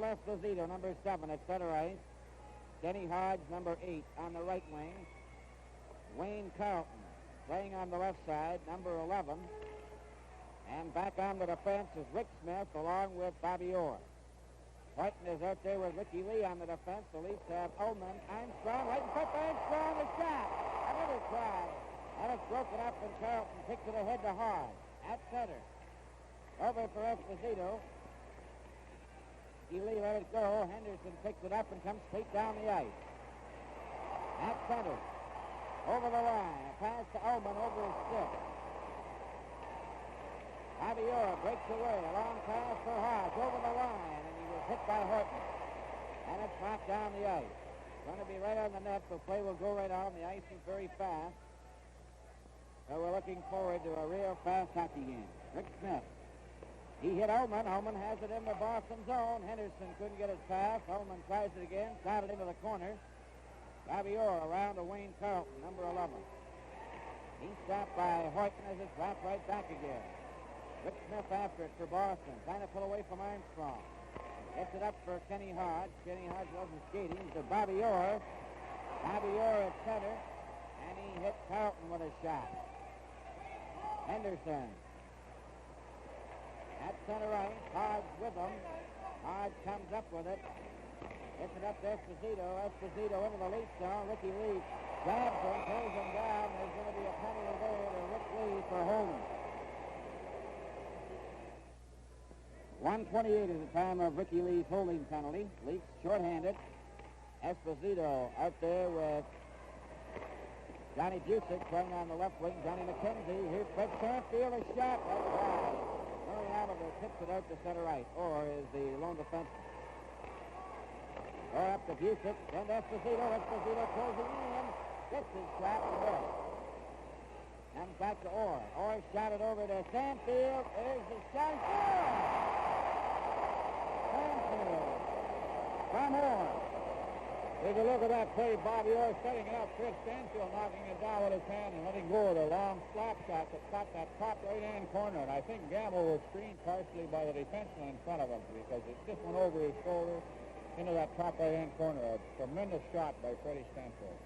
Bill Esposito, number 7 at center ice. Kenny Hodge, number 8 on the right wing. Wayne Carlton playing on the left side, number 11. And back on the defense is Rick Smith along with Bobby Orr. Whiten is out there with Ricky Lee on the defense. The Leafs have Ullman, Armstrong, right in front. Armstrong, a shot. Another try. And it's broken up, and Carlton kicks it ahead to Hodge at center. Over for Esposito. Ricky Lee let it go. Henderson picks it up and comes straight down the ice. At center. Over the line. A pass to Ullman over his stick. Bobby Orr breaks away. A long pass for Hodge over the line, and he was hit by Horton. And it's knocked down the ice. Going to be right on the net, so play will go right on. The ice is very fast. So we're looking forward to a real fast hockey game. Rick Smith. He hit Ullman. Ullman has it in the Boston zone. Henderson couldn't get it past. Ullman tries it again. Shot it into the corner. Bobby Orr around to Wayne Carlton, number 11. He's stopped by Horton as it's dropped right back again. Rick Smith after it for Boston. Trying to pull away from Armstrong. Gets it up for Kenny Hodge. Kenny Hodge wasn't skating. To Bobby Orr. Bobby Orr at center. And he hit Carlton with a shot. Henderson. At center ice. Hodge with him. Hodge comes up with it. Gets it up to Esposito. Esposito into the Leaf zone. Ricky Lee grabs him, pulls him down. There's going to be a penalty there to Rick Lee for holding. 1:28 is the time of Ricky Lee's holding penalty. Leafs shorthanded. Esposito out there with Johnny Busick playing on the left wing. Johnny McKenzie. Here's Fred Canfield. A shot. That's wide. Murray Oliver tips it out to center ice. Or is the lone defenseman. Or up to Busick. Then Esposito. Esposito closing in. Gets his shot and missed. Comes back to Orr. Orr shot it over to Sanfield. There's the shot. Sanfield from Orr. Take a look at that play. Bobby Orr setting it up. Chris Stanfield knocking it down with his hand and letting go of the long slap shot that caught that top right-hand corner. And I think Gamble was screened partially by the defenseman in front of him because it just went over his shoulder into that top right-hand corner. A tremendous shot by Freddie Stanfield.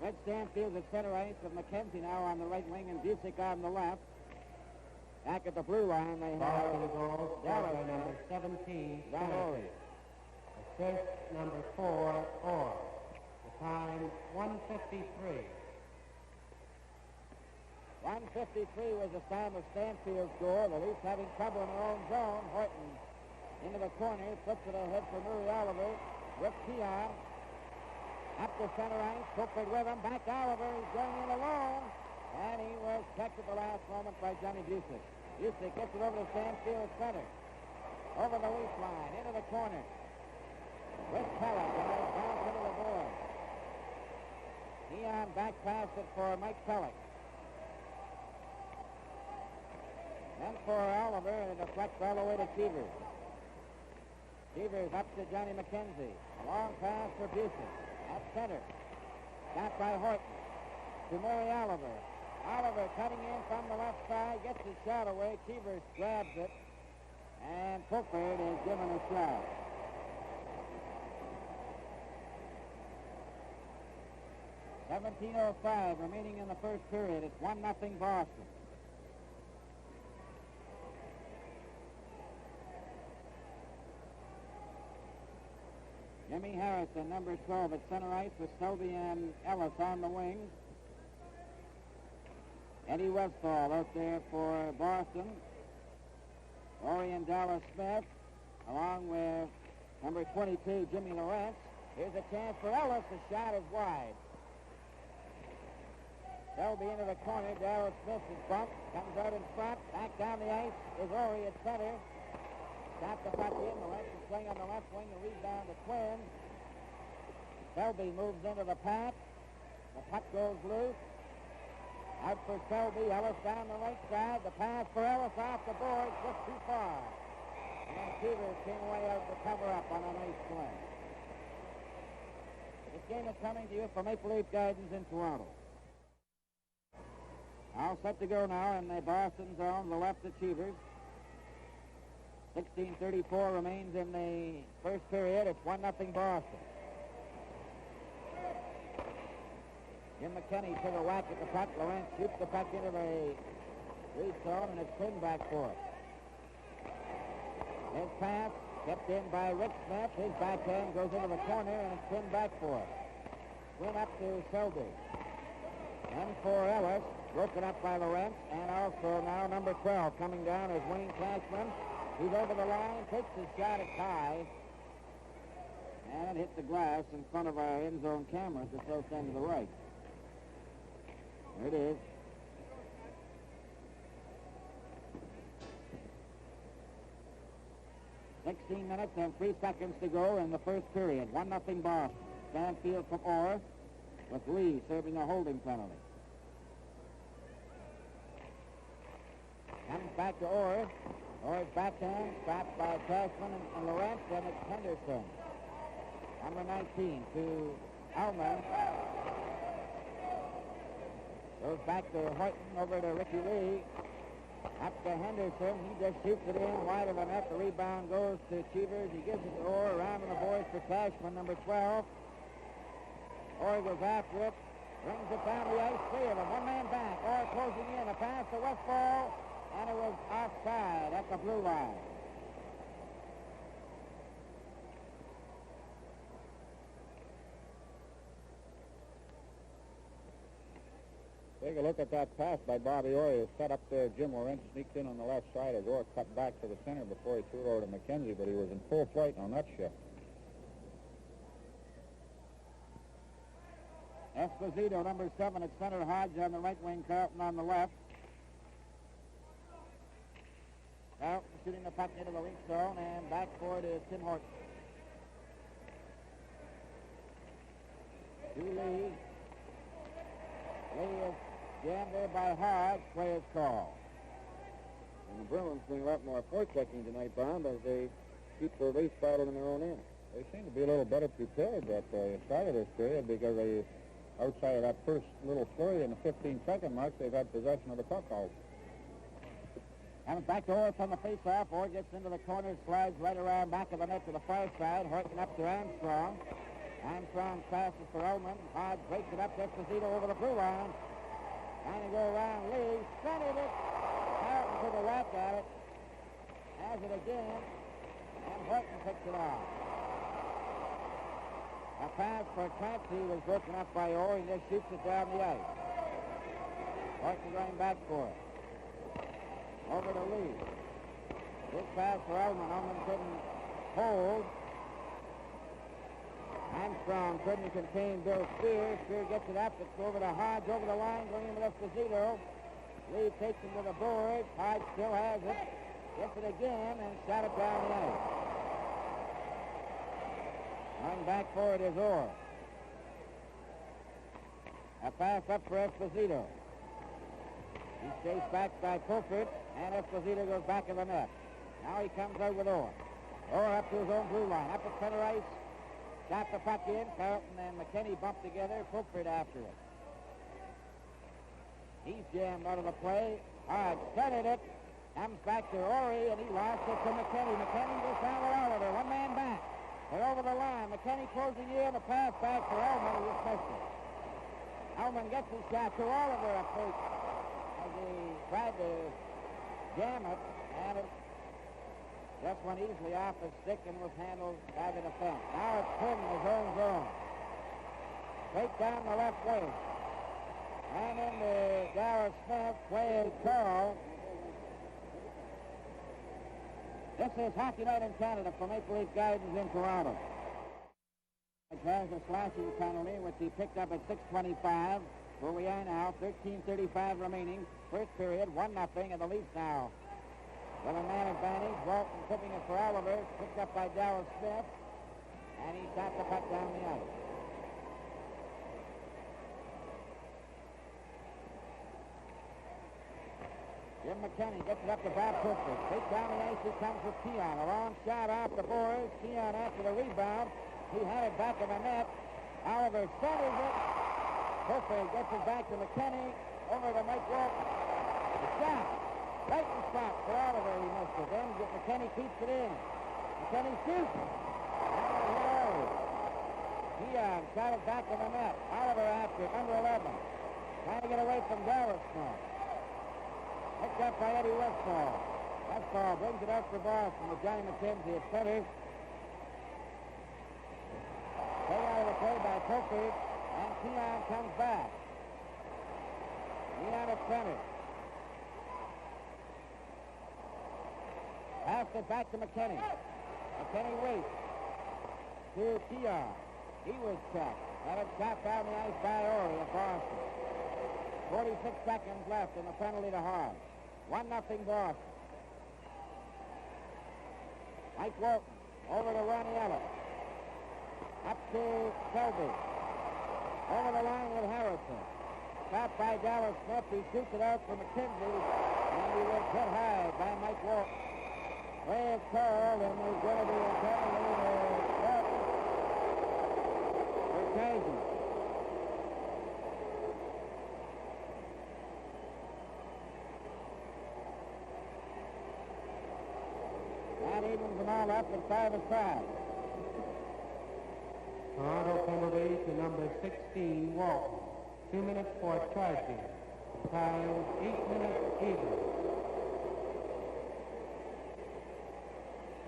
Red Stanfield at center ice with McKenzie now on the right wing and Busick on the left. Back at the blue line, they have Dallas, number 17, Dallas. Assist number 4, Orr. The time, 1:53. 1:53 was the time of Stanfield's goal. The Leafs having trouble in their own zone. Horton into the corner, puts it ahead for Murray Oliver with Keon. Up to center ice, Cookford with him. Back Oliver, he's going in alone. And he was checked at the last moment by Johnny Busick. Busick gets it over to Stanfield center. Over the Leaf line, into the corner. With Pellick, and it's down to the board. Keon back past it for Mike Pellick. Then for Oliver, and it deflects all the way to Cheevers. Cheevers up to Johnny McKenzie. A long pass for Busick. At center. Got by Horton. To Murray Oliver. Oliver cutting in from the left side. Gets his shot away. Cheevers grabs it. And Cookford is given a shot. .17:05 remaining in the first period. It's 1-0 Boston. Jimmy Harrison, number 12, at center ice with Selby and Ellis on the wings. Eddie Westfall out there for Boston. Orion Dallas Smith, along with number 22, Jimmy Lawrence. Here's a chance for Ellis. The shot is wide. Selby into the corner. Dallas Smith is bumped. Comes out in front. Back down the ice is Orr at center. Got the puck in. Lawrence is playing on the left wing. The rebound to Quinn. Selby moves into the path. The puck goes loose. Out for Selby. Ellis down the right side. The pass for Ellis off the board. Just too far. And Cheevers came way out to cover up on a nice play. This game is coming to you from Maple Leaf Gardens in Toronto. All set to go now in the Boston zone. The left to Cheevers. 16:34 remains in the first period. It's 1-0 Boston. Jim McKinney took a whack at the puck. Lawrence shoots the puck into the lead zone, and it's pinned back for it. His pass kept in by Rick Smith. His backhand goes into the corner, and it's pinned back for it. Went up to Selby. And for Ellis, broken up by Lawrence, and also now number 12 coming down is Wayne Cashman. He's over the line, takes his shot at high, and it hit the glass in front of our end zone camera at the close end to the right. There it is. "16 minutes and 3 seconds to go in the first period. 1-0 Boston. Stanfield from Orr, with Lee serving a holding penalty. Comes back to Orr. Orr's backhand stopped by Cashman and Lawrence, and it's Henderson. Number 19 to Alman. Goes back to Horton, over to Ricky Lee. Up to Henderson. He just shoots it in wide of the net. The rebound goes to Cheevers. He gives it to Orr. Around to the boys for Cashman, number 12. Orr goes after it. Brings it down the ice. 3 of them. One man back. Orr closing in. A pass to Westfall. And it was offside at the blue line. Take a look at that pass by Bobby Orr. He was set up there. Jim Lawrence sneaked in on the left side as Orr cut back to the center before he threw it over to McKenzie, but he was in full flight on that shift. Esposito, number 7 at center. Hodge on the right wing. Carlton on the left. Carlton shooting the puck into the weak zone, and back for it is Tim Horton. To Lee. Lee is jammed there by Hodge. Play is called. And the Bruins doing a lot more forechecking tonight, Bob, as they keep their race battle in their own end. They seem to be a little better prepared at the start of this period because they, outside of that first little flurry in the 15-second mark, they've had possession of the puck all. Comes back to Orr from the face-off. Orr gets into the corner, slides right around back of the net to the far side. Horton up to Armstrong. Armstrong passes for Ullman. Hodge breaks it up to Esposito over the blue line. Trying to go around Lee. Centered it. Carlton took a whack at it. Has it again. And Horton picks it off. A pass for Clancy was broken up by Orr. He just shoots it down the ice. Horton going back for it. Over to Lee. Big pass for Ullman. Ullman couldn't hold. Armstrong couldn't contain Bill Spear. Spear gets it up. It's over to Hodge. Over the line, going in with Esposito. Lee takes him to the boards. Hodge still has it. Gets it again and shot it down the ice. Going back for it is Orr. A pass up for Esposito. He's chased back by Pulford, and Esposito goes back in the net. Now he comes out with Orr. Orr up to his own blue line. Up at center ice. Shot the puck in. Carlton and McKinney bumped together. Pulford after it. He's jammed out of the play. Hodge centered it. Comes back to Orry, and he lost it to McKinney. McKinney goes down with Oliver. One man back. They're over the line. McKinney closing in. A pass back for Ullman. He just missed it. Ullman gets his shot to Oliver up first as he tried to jam it, and it just went easily off his stick and was handled by the defense. Now it's pinned in his own zone. Straight down the left wing. And into Garrett Smith. Play is called. This is Hockey Night in Canada for Maple Leaf Gardens in Toronto. It has a slashing penalty, which he picked up at 6:25. Where we are now, 13:35 remaining. First period, 1-0, and the Leafs now with a man advantage. Walton tipping it for Oliver, picked up by Dallas Smith, and he shot the puck down the ice. Jim McKinney gets it up to Bob Pulford. Straight down the ice, he comes with Keon. A long shot off the boards. Keon after the rebound. He had it back in the net. Oliver centers it. Pulford gets it back to McKinney. Over to Mike Walton. The shot. Lightning shot for Oliver. He missed it. Then McKinney keeps it in. McKinney shoots. Keon got it back in the net. Oliver after it, number 11. Trying to get away from Dallas now. Picked up by Eddie Westfall. Westfall brings it up for Boston with Johnny McKenzie at center. Taken out of the play by Coker, and Keon comes back. Keon at center. Passed it back to McKinney. McKinney waits to Keon. He was checked. Got it chopped down the ice by Orr of Boston. 46 seconds left in the penalty to Hart. 1-0 Boston. Mike Walton over to Ronnie Ellis. Up to Selby. Over the line with Harrison. Stopped by Dallas Smith. He shoots it out for McKenzie. And he was hit high by Mike Walton. Play is called, and there's going to be a penalty for Kaiser. That evens them all up at 5-5. Auto penalty to number 16, Walton. 2 minutes for charging. Time 8 minutes even.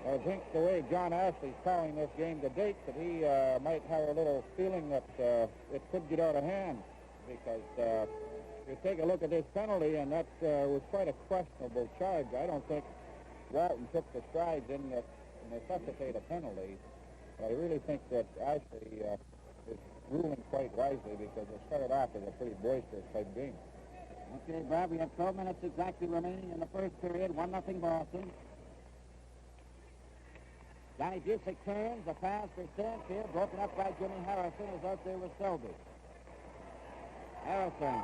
I think the way John Ashley's calling this game to date, that he might have a little feeling that it could get out of hand, because you take a look at this penalty, and that was quite a questionable charge. I don't think Walton took the strides in that necessitate a penalty. I really think that Ashley is ruling quite wisely, because it started off as a pretty boisterous type game. Okay, Bob, we have 12 minutes exactly remaining in the first period. 1-0 Boston. Johnny Busick turns, a pass for Stanfield, broken up by Jimmy Harrison, who's out there with Selby. Harrison,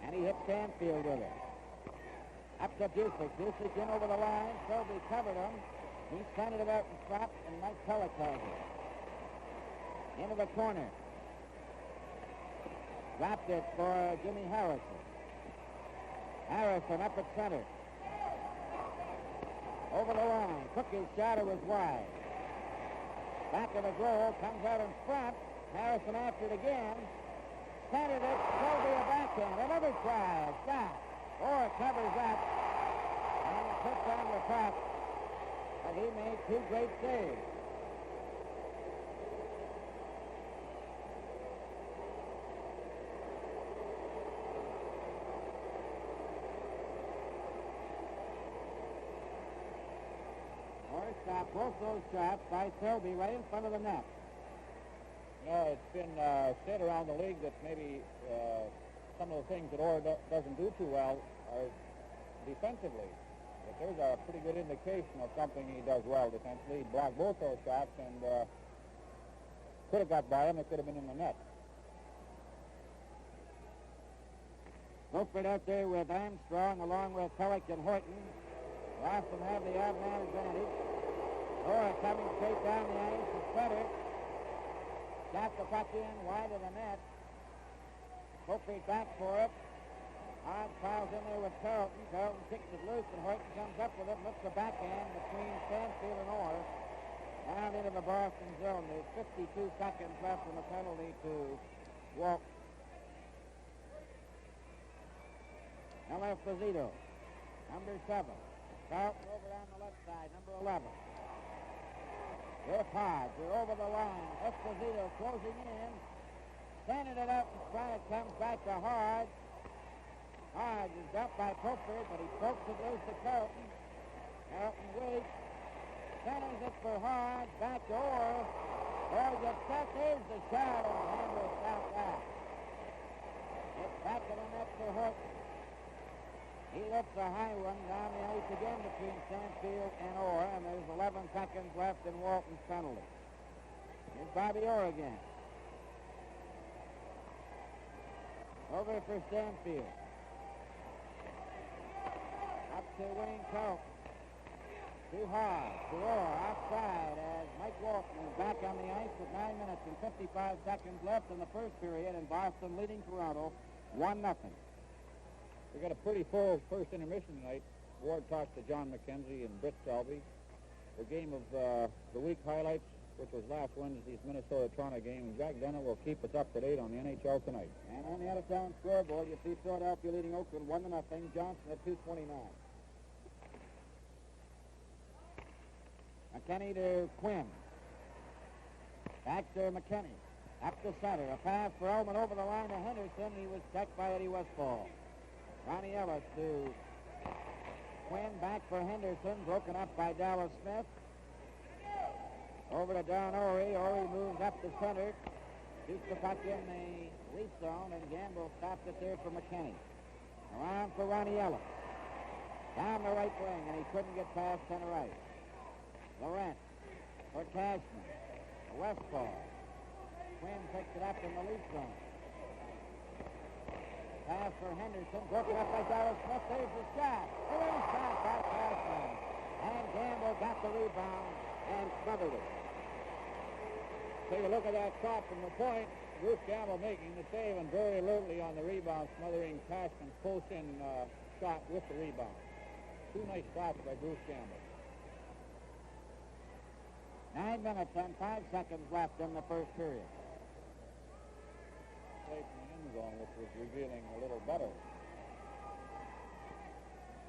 and he hit Stanfield with it. Up to Busick. Busick in over the line. Selby covered him. He sent it out in front, and Mike Pellick has it. Into the corner. Dropped it for Jimmy Harrison. Harrison up at center. Over the line. Took his shot. It was wide. Back of the goal. Comes out in front. Harrison after it again. Centered it. Selby a backhand. Another try. Shot. Orr covers that. And he puts on the top. But he made 2 great saves. Orr stopped both those shots by Selby right in front of the net. You know, it's been said around the league that maybe some of the things that Orr doesn't do too well are defensively. But there's a pretty good indication of something he does well defensively. He blocked both those shots and could have got by him. It could have been in the net. Beaufort out there with Armstrong along with Pellick and Horton. Boston have the odd man advantage. Orr coming straight down the ice to center. Got the puck in wide of the net. Beaufort back for it. Hard fouls in there with Carlton. Carlton kicks it loose, and Horton comes up with it, lifts the backhand between Stanfield and Orr. Down into the Boston zone. There's 52 seconds left in the penalty to Walton. Now Esposito, number 7. Carlton over on the left side, number 11. They're Hodge. They're over the line. Esposito closing in. Standing it up in front. It comes back to Hodge. Hodge is up by Beaufort, but he pokes it loose to Carlton. Carlton waits. Centers it for Hodge. Back to Orr. Orr gets set. There's the shot, and Sanders out back. It's back in the net for Horton. He lifts a high one down the ice again between Stanfield and Orr, and there's 11 seconds left in Walton's penalty. Here's Bobby Orr again. Over for Stanfield. Up to Wayne Carlton. Too hard. To Orr outside as Mike Walton is back on the ice with 9 minutes and 55 seconds left in the first period, and Boston leading Toronto 1-0. We got a pretty full first intermission tonight. Ward talks to John McKenzie and Britt Selby. The game of the week highlights, which was last Wednesday's Minnesota-Toronto game. And Jack Denner will keep us up to date on the NHL tonight. And on the out-of-town scoreboard, you see Philadelphia leading Oakland 1-0. Johnson at 2:29. McKinney to Quinn. Back to McKinney. Up the center. A pass for Ullman over the line to Henderson. He was checked by Eddie Westfall. Ronnie Ellis to Quinn. Back for Henderson. Broken up by Dallas Smith. Over to Don Orey. Orey moves up the center. Shoots the puck in the lead zone, and Gamble stops it there for McKinney. Around for Ronnie Ellis. Down the right wing, and he couldn't get past center right. Laurent for Cashman. Westfall. Quinn picks it up in the lead zone. Pass for Henderson. Broken up by Dallas Smith. There's the shot. A little shot by Cashman. And Gamble got the rebound and smothered it. Take a look at that shot from the point. Bruce Gamble making the save and very alertly on the rebound, smothering Cashman's close-in shot with the rebound. Two nice shots by Bruce Gamble. 9 minutes and 5 seconds left in the first period. Play from the end zone, which was revealing a little better.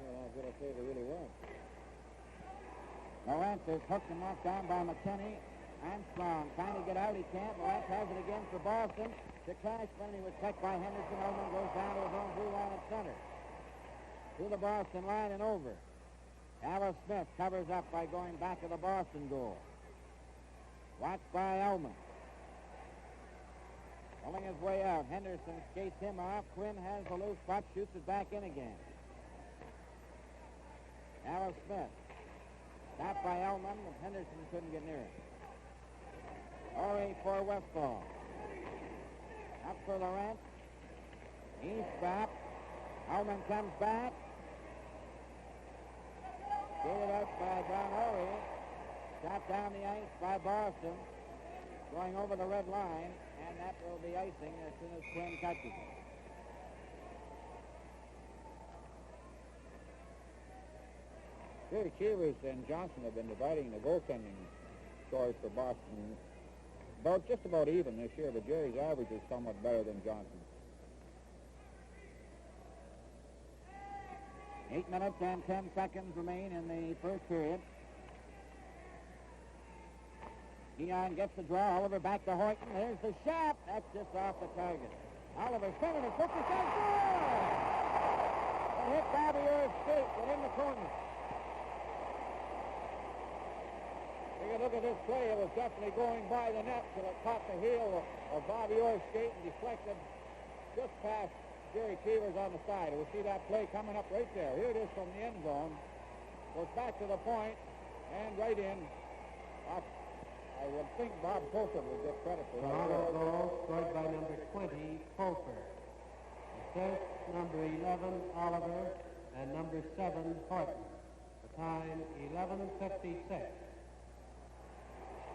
Well, I was going to say they really weren't. Lawrence is hooked and knocked down by McKinney. Armstrong trying to get out. He can't. Lawrence has it again for Boston. To Cashman. He was checked by Henderson. Ullman goes down to his own blue line at center. To the Boston line and over. Dallas Smith covers up by going back to the Boston goal. Watched by Ullman. Pulling his way out. Henderson skates him off. Quinn has the loose puck. Shoots it back in again. Dallas Smith. Stopped by Ullman, but Henderson couldn't get near it. Orey for Westfall. Up for Laurent. He's stopped. Ullman comes back. Skated out by Don Orey. Shot down the ice by Boston. Going over the red line, and that will be icing as soon as Quinn touches it. Gerry Cheevers and Johnson have been dividing the goaltending scores for Boston just about even this year, but Jerry's average is somewhat better than Johnson's. 8 minutes and 10 seconds remain in the first period. Keon gets the draw. Oliver back to Horton. There's the shot. That's just off the target. Oliver centered it. 50 cents. It hit Bobby Orr's skate within the corner. Take a look at this play. It was definitely going by the net till it caught the heel of Bobby Orr's skate and deflected just past Gerry Cheevers on the side. We see that play coming up right there. Here it is from the end zone. Goes back to the point and right in. I would think Bob Pulfer would get credit for that. Toronto goal scored by number 20, Pulfer. Assist number 11, Oliver, and number 7, Horton. The time, 11:56.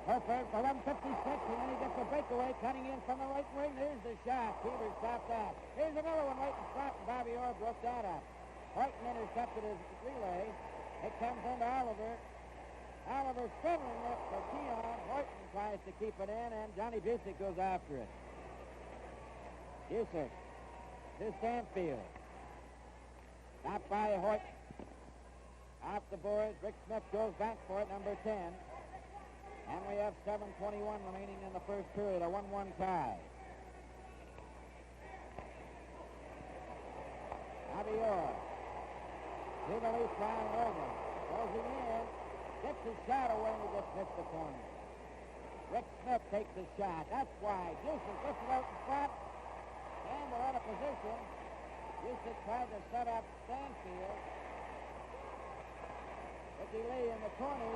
Pulfer, 11:56, and then he gets a breakaway, cutting in from the right wing. There's the shot. Cheevers stopped that. Here's another one right in front, and Bobby Orr broke that up. Horton intercepted his relay. It comes into Oliver. Oliver centering it for Keon. Horton tries to keep it in, and Johnny Busick goes after it. Busick to Stanfield. Stopped by Horton. Off the boards. Rick Smith goes back for it, number 10. And we have 7:21 remaining in the first period, a 1-1 tie. Bobby Orr. To the loose line over. Closing in. Gets his shot away and he just missed the corner. Rick Smith takes his shot. That's why. Busick gets it out in front. Campbell out of position. Busick tried to set up Stanfield. Ricky Lee in the corner.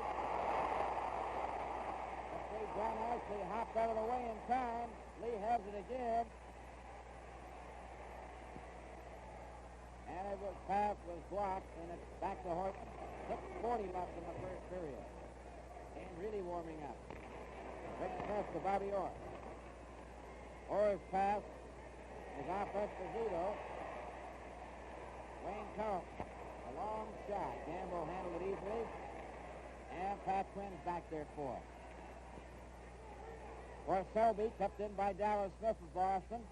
John Ashley hopped out of the way in time. Lee has it again. And it was pass was blocked, and it's back to Horton. 6:40 left in the first period. And really warming up. Rick Smith to Bobby Orr. Orr's pass is off Esposito. Wayne Carlton. A long shot. Gamble handled it easily. And Pat Quinn's back there for it. For Selby, kept in by Dallas Smith of Boston.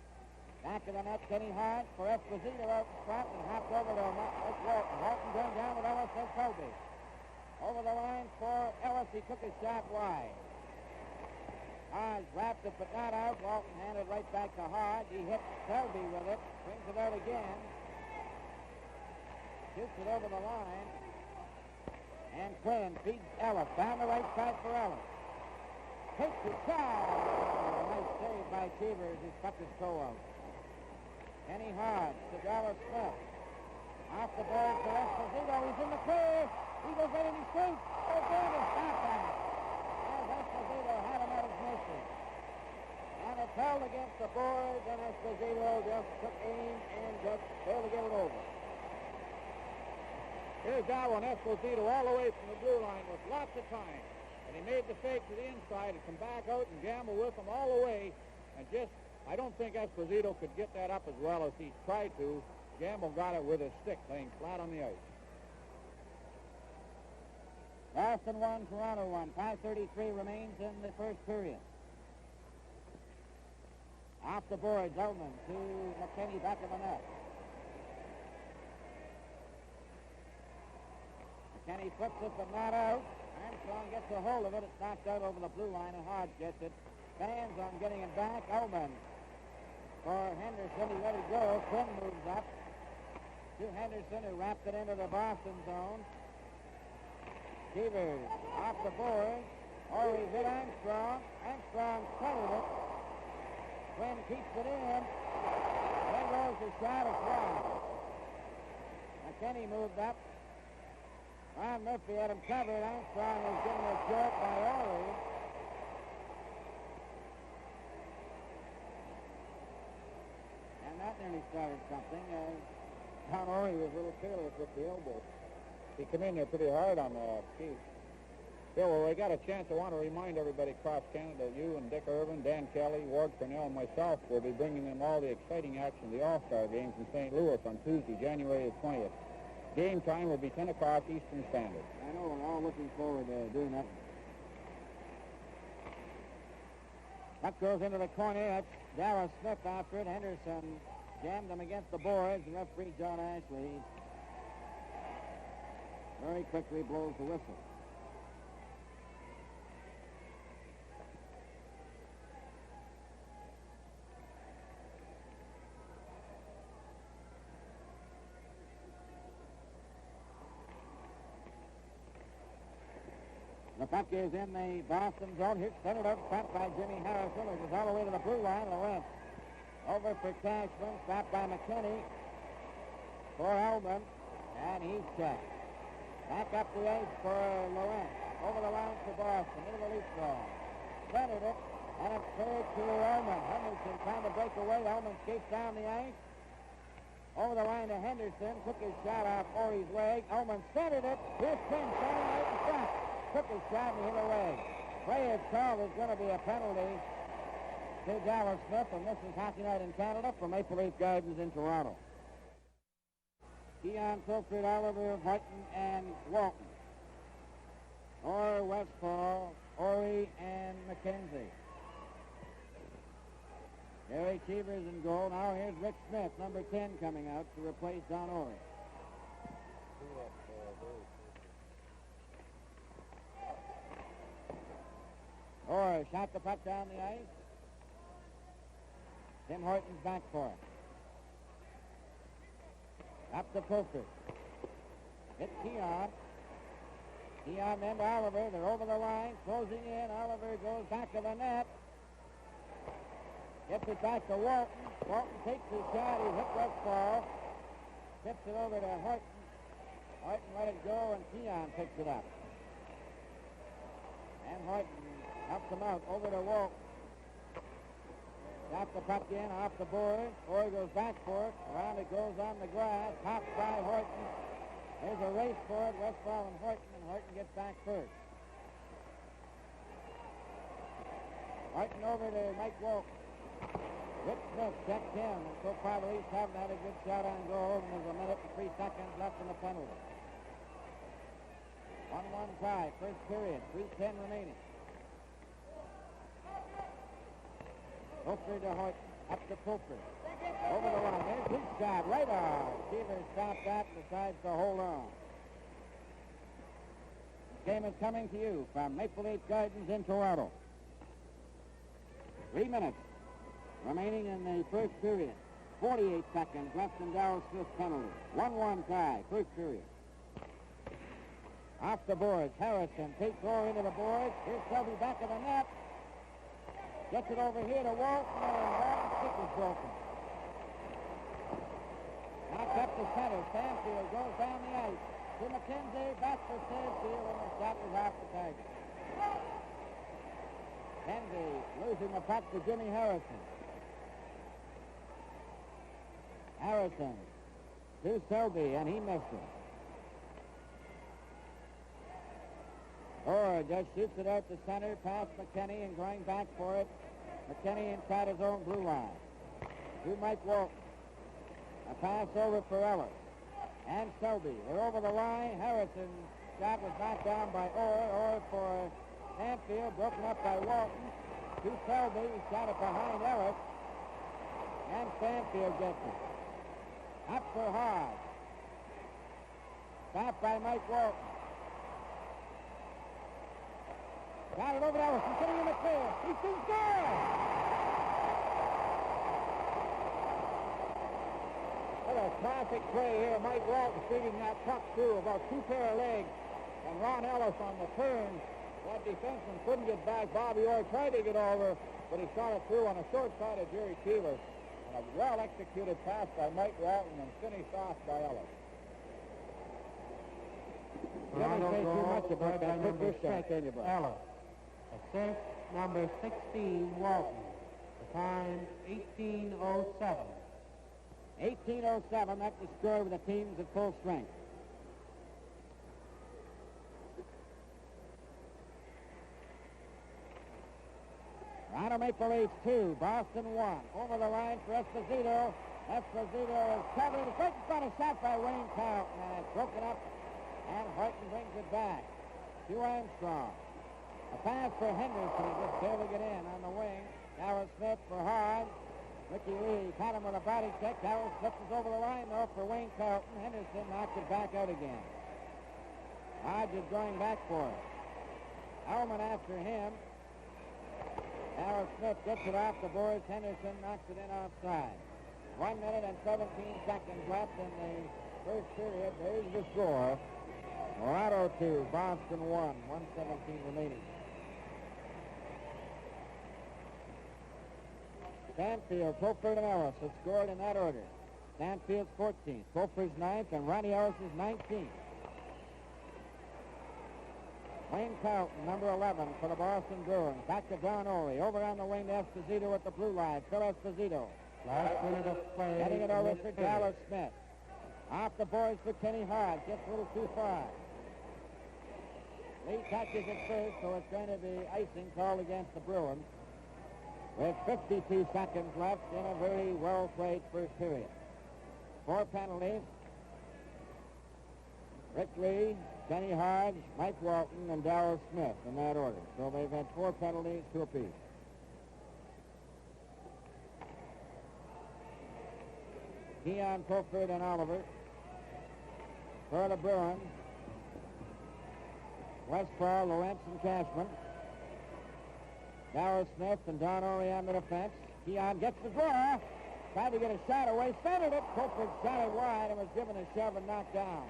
Back of the net, Kenny Hart for Esposito out in front and hopped over to Walton. Walton going down with Ellis and Selby. Over the line for Ellis. He took his shot wide. Hodge wrapped it but not out. Walton handed right back to Hodge. He hit Selby with it. Brings it out again. Shoots it over the line. And Quinn feeds Ellis. Down the right side for Ellis. Takes the shot. Nice save by Cheevers. He's cut his toe out. Kenny Hodge to Dallas Smith. Off the board to Esposito. He's in the clear. He goes right in his feet. Oh, good. He stopped that. As Esposito had him at his mercy. And it's held against the boards, and Esposito just took aim and just failed to get it over. Here's Darwin Esposito all the way from the blue line with lots of time. And he made the fake to the inside and come back out and gamble with him all the way. And just, I don't think Esposito could get that up as well as he tried to. Gamble got it with his stick, laying flat on the ice. Boston 1, Toronto 1. 5:33 remains in the first period. Off the boards, Ullman to McKinney, back of the net. McKinney flips it but not out. Armstrong gets a hold of it. It's knocked out over the blue line, and Hodge gets it. Fans on getting it back. Ullman for Henderson. He let it go. Quinn moves up to Henderson, who wrapped it into the Boston zone. Cheevers off the board. Orr hit Armstrong. Armstrong centered it. Quinn keeps it in. Then goes the shot. It's wide. McKinney moved up. Ron Murphy had him covered. Armstrong was getting a short by Orr. And that nearly started something. Don Orr was a little careless with the elbow. He came in there pretty hard on the skis. Bill, well, we got a chance. I want to remind everybody across Canada, you and Dick Irvin, Dan Kelly, Ward Cornell, and myself will be bringing them all the exciting action of the All-Star Games in St. Louis on Tuesday, January the 20th. Game time will be 10 o'clock Eastern Standard. I know, we're all looking forward to doing that. Puck goes into the corner. That's Dallas Smith after it. Henderson jammed him against the boards. The referee, John Ashley, very quickly blows the whistle. The puck is in the Boston zone. Here's centered up front by Jimmy Harrison. It was all the way to the blue line. Lawrence over for Cashman. Stopped by McKinney for Ullman. And he's checked. Back up the ice for Lawrence. Over the line for Boston. Into the leaf ball. Centered it. And it's cleared to Ullman. Henderson trying to break away. Ullman skates down the ice. Over the line to Henderson. Took his shot off Orr's leg. Ullman centered it. Here's Quinn standing right in front. Took his shot and hit away. Play is called. There's going to be a penalty to Dallas Smith, and this is Hockey Night in Canada from Maple Leaf Gardens in Toronto. Keon, Pilford, Oliver, Horton, and Walton. Orr, Westfall, Orry, and McKenzie. Gerry Cheevers in goal. Now here's Rick Smith, number 10, coming out to replace Don Orry. Orr shot the puck down the ice. Tim Horton's back for it. Up to Pilford. Hit Keon. Keon then to Oliver. They're over the line. Closing in. Oliver goes back to the net. Gets it back to Walton. Walton takes his shot. He hit Westfall. Tips it over to Horton. Horton let it go, and Keon picks it up. And Horton helps him out over to Walton. Got the puck in off the board. Orr goes back for it. Around it goes on the grass. Topped by Horton. There's a race for it. Westfall and Horton gets back first. Horton over to Mike Walton. Rick Smith checked in, and so far the Leafs haven't had a good shot on goal, and there's a minute and 3 seconds left in the penalty. 1-1 tie, first period, 3:10 remaining. Poker to Horton, up to Poker. Over the line, there's his shot, right on. Cheevers stopped that and decides to hold on. This game is coming to you from Maple Leaf Gardens in Toronto. 3 minutes remaining in the first period. 48 seconds left in Darryl Smith's penalty. 1-1 tie, first period. Off the boards, Harrison takes Orr into the boards. Here's Selby back of the net. Gets it over here to Walton, and Walton's stick is broken. Knocked up to center. Stanfield goes down the ice. To McKenzie, back for Stanfield, and the shot was off the target. McKenzie losing the puck to Jimmy Harrison. Harrison to Selby, and he missed it. Orr just shoots it out to center, past McKinney, and going back for it. McKinney inside his own blue line. To Mike Walton. A pass over for Ellis. And Selby. They're over the line. Harrison's shot was knocked down by Orr. Orr for Stanfield, broken up by Walton. To Selby, he shot it behind Ellis. And Stanfield gets it. Up for Hodge. Stopped by Mike Walton. Got it over to Ellis. He's sitting in the clear. He shoots good. What a classic play here. Mike Walton feeding that puck through about 2 pair of legs. And Ron Ellis on the turn. That defenseman couldn't get back. Bobby Orr tried to get over, but he shot it through on a short side of Gerry Cheevers. And a well-executed pass by Mike Walton and finished off by Ellis. You never say too much about that quick shot, can you, Brian? Ellis. Assist number 16, Walton. The time, 18:07. 18:07, that's the score with the teams at full strength. Toronto Maple Leafs 2, Boston 1. Over the line for Esposito. Esposito is covered. It's right in front of shot by Wayne Carlton, and it's broken up, and Horton brings it back to Armstrong. A pass for Henderson. He just barely get in on the wing. Darryl Smith for Hodge. Ricky Lee caught him with a body check. Darryl Smith is over the line, though, for Wayne Carlton. Henderson knocked it back out again. Hodge is going back for it. Hellman after him. Darryl Smith gets it off the boards. Henderson knocks it in offside. 1 minute and 17 seconds left in the first period. There's the score. Toronto 2, Boston 1, 1:17 remaining. Stanfield, Fulford, and Ellis have scored in that order. Stanfield's 14th, Fulford's 9th, and Ronnie Ellis's 19th. Wayne Carlton, number 11 for the Boston Bruins. Back to Don Orey. Over on the wing to Esposito at the blue line. Phil Esposito. Last minute of play. Getting it over for Dallas Smith. Off the boards for Kenny Hodge. Gets a little too far. Lee touches it first, so it's going to be icing called against the Bruins. With 52 seconds left in a very well-played first period. 4 penalties. Rick Lee, Kenny Hodge, Mike Walton, and Darryl Smith in that order. So they've had 4 penalties, 2 apiece. Keon, Fulford, and Oliver for the Bruins. Westfall, Lawrence, and Cashman. Darryl Smith and Don Orey on the defense. Keon gets the draw. Tried to get a shot away. Centered it. Fulford shot it wide and was given a shove and knocked down.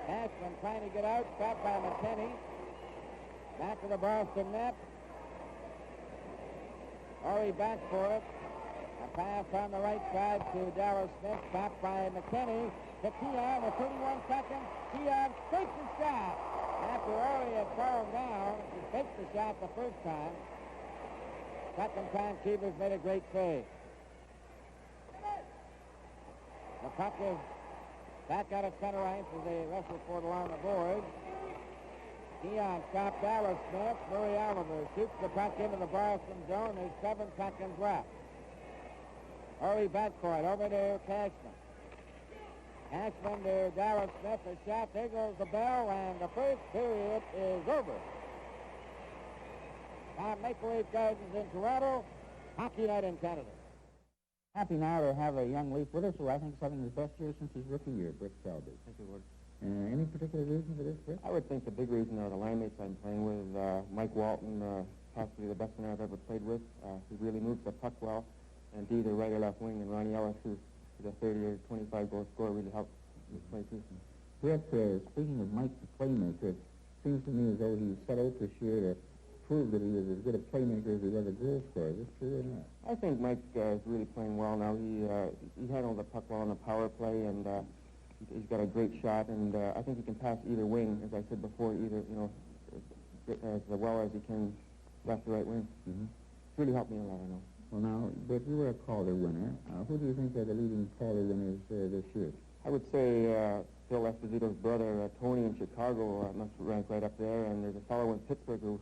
Cashman trying to get out. Stopped by McKinney. Back to the Boston net. Orey back for it. A pass on the right side to Darryl Smith. Stopped by McKinney. To Keon with 31 seconds. Keon takes the shot. After Orey had fallen down, he takes the shot the first time. Second time, Cheevers made a great save. The puck is back out of center ice as they wrestle for it along the boards. Keon stopped Dallas Smith. Murray Oliver shoots the puck into the Boston zone. There's 7 seconds left. Early backcourt over to Cashman. Cashman to Dallas Smith. A shot. There goes the bell, and the first period is over. Now Maple Leaf Gardens in Toronto. Hockey night in Canada. Happy now to have a young Leaf with us who I think is having his best year since his rookie year, Brick Selby. Thank you, Lord. Any particular reason for this, Brick? I would think the big reason are the line mates I'm playing with. Mike Walton, possibly the best one I've ever played with. He really moves the puck well. And D, the right or left wing, and Ronnie Ellis, who's a 30 or 25-goal scorer, really helped this play too. Brick, speaking of Mike the playmaker, it seems to me as though he's set out this year to prove that he is as good a playmaker as he was a goal scorer. Is this true or not? I think Mike is really playing well now. He handled the puck well on the power play, and he's got a great shot, and I think he can pass either wing, as I said before, either, as well as he can left or right wing. Mm-hmm. It's really helped me a lot, I know. Well, now, but you were a Calder winner. Who do you think are the leading Calder winners this year? I would say Bill Esposito's brother, Tony in Chicago, must rank right up there, and there's a fellow in Pittsburgh who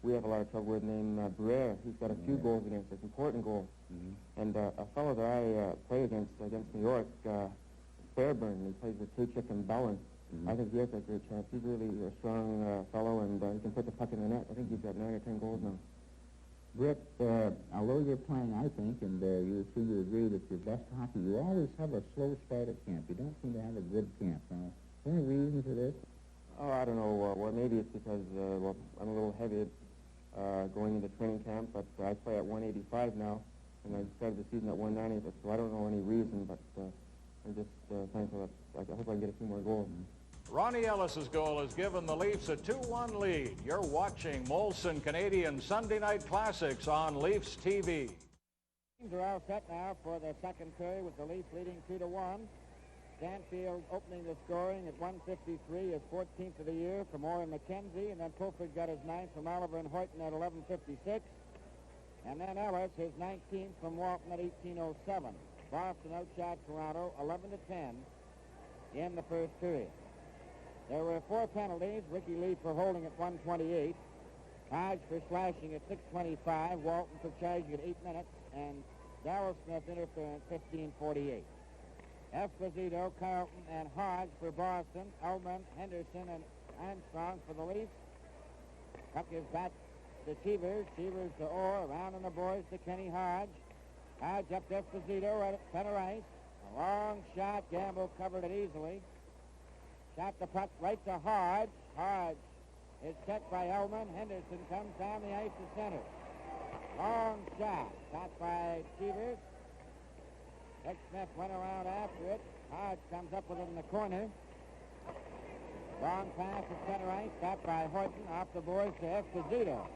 we have a lot of trouble with named Breer. He's got a few goals against us, important goals. Mm-hmm. And a fellow that I play against New York, Fairburn, he plays with Tachik and Bellin. Mm-hmm. I think he has a great chance. He's really a strong fellow, and he can put the puck in the net. I think he's got 9 or 10 goals now. Britt, although you're playing, I think, and you seem to agree that your best hockey, you always have a slow start at camp. You don't seem to have a good camp. Now, any reason for this? Oh, I don't know. Well, maybe it's because, I'm a little heavy going into training camp, but I play at 185 now, and I started the season at 190, so I don't know any reason, but I'm just thankful that I hope I can get a few more goals. Ronnie Ellis's goal has given the Leafs a 2-1 lead. You're watching Molson Canadian Sunday Night Classics on Leafs TV. Teams are all set now for the second period with the Leafs leading 2-1. Stanfield opening the scoring at 153, his 14th of the year from Orr and McKenzie, and then Pulford got his 9th from Oliver and Horton at 11:56, and then Ellis his 19th from Walton at 18:07. Boston outshot Toronto 11-10 in the first period. There were 4 penalties. Ricky Lee for holding at 1:28, Hodge for slashing at 6:25, Walton for charging at 8 minutes, and Dallas Smith interference 15:48. Esposito, Carlton, and Hodge for Boston. Ullman, Henderson, and Armstrong for the Leafs. Puck is back to Cheevers. Cheevers to Orr. Around on the boards to Kenny Hodge. Hodge up to Esposito right at center ice. A long shot. Gamble covered it easily. Shot the puck right to Hodge. Hodge is set by Ullman. Henderson comes down the ice to center. Long shot. Shot by Cheevers. Rick Smith went around after it. Hodge comes up with it in the corner. Long pass at center ice, stopped by Horton, off the boards to Esposito.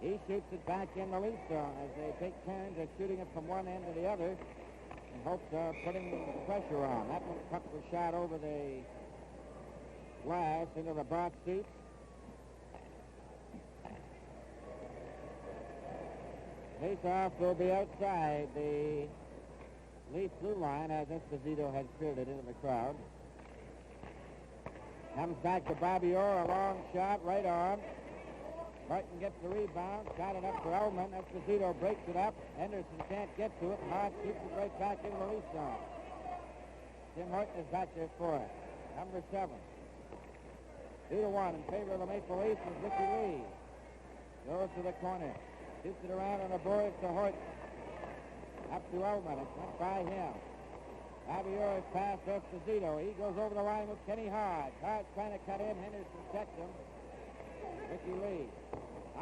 He shoots it back in the Leaf zone as they take turns at shooting it from one end to the other in hopes of putting pressure on. That one puck was shot over the glass into the box seats. Face-off will be outside the Leaf blue line as Esposito had cleared it into the crowd. Comes back to Bobby Orr, a long shot, right arm. Martin gets the rebound, shot it up for Ullman. Esposito breaks it up. Henderson can't get to it. Hodge shoots it right back into the Leaf zone. Tim Horton is back there for it. Number 7. 2-1 in favor of the Maple Leafs is Ricky Lee. Goes to the corner. Shoots it around on the boards to Horton. Up to Ullman. It went by him. Bobby Orr has passed Esposito. He goes over the line with Kenny Hodge. Hodge trying to cut in. Henderson checked him. Ricky Lee.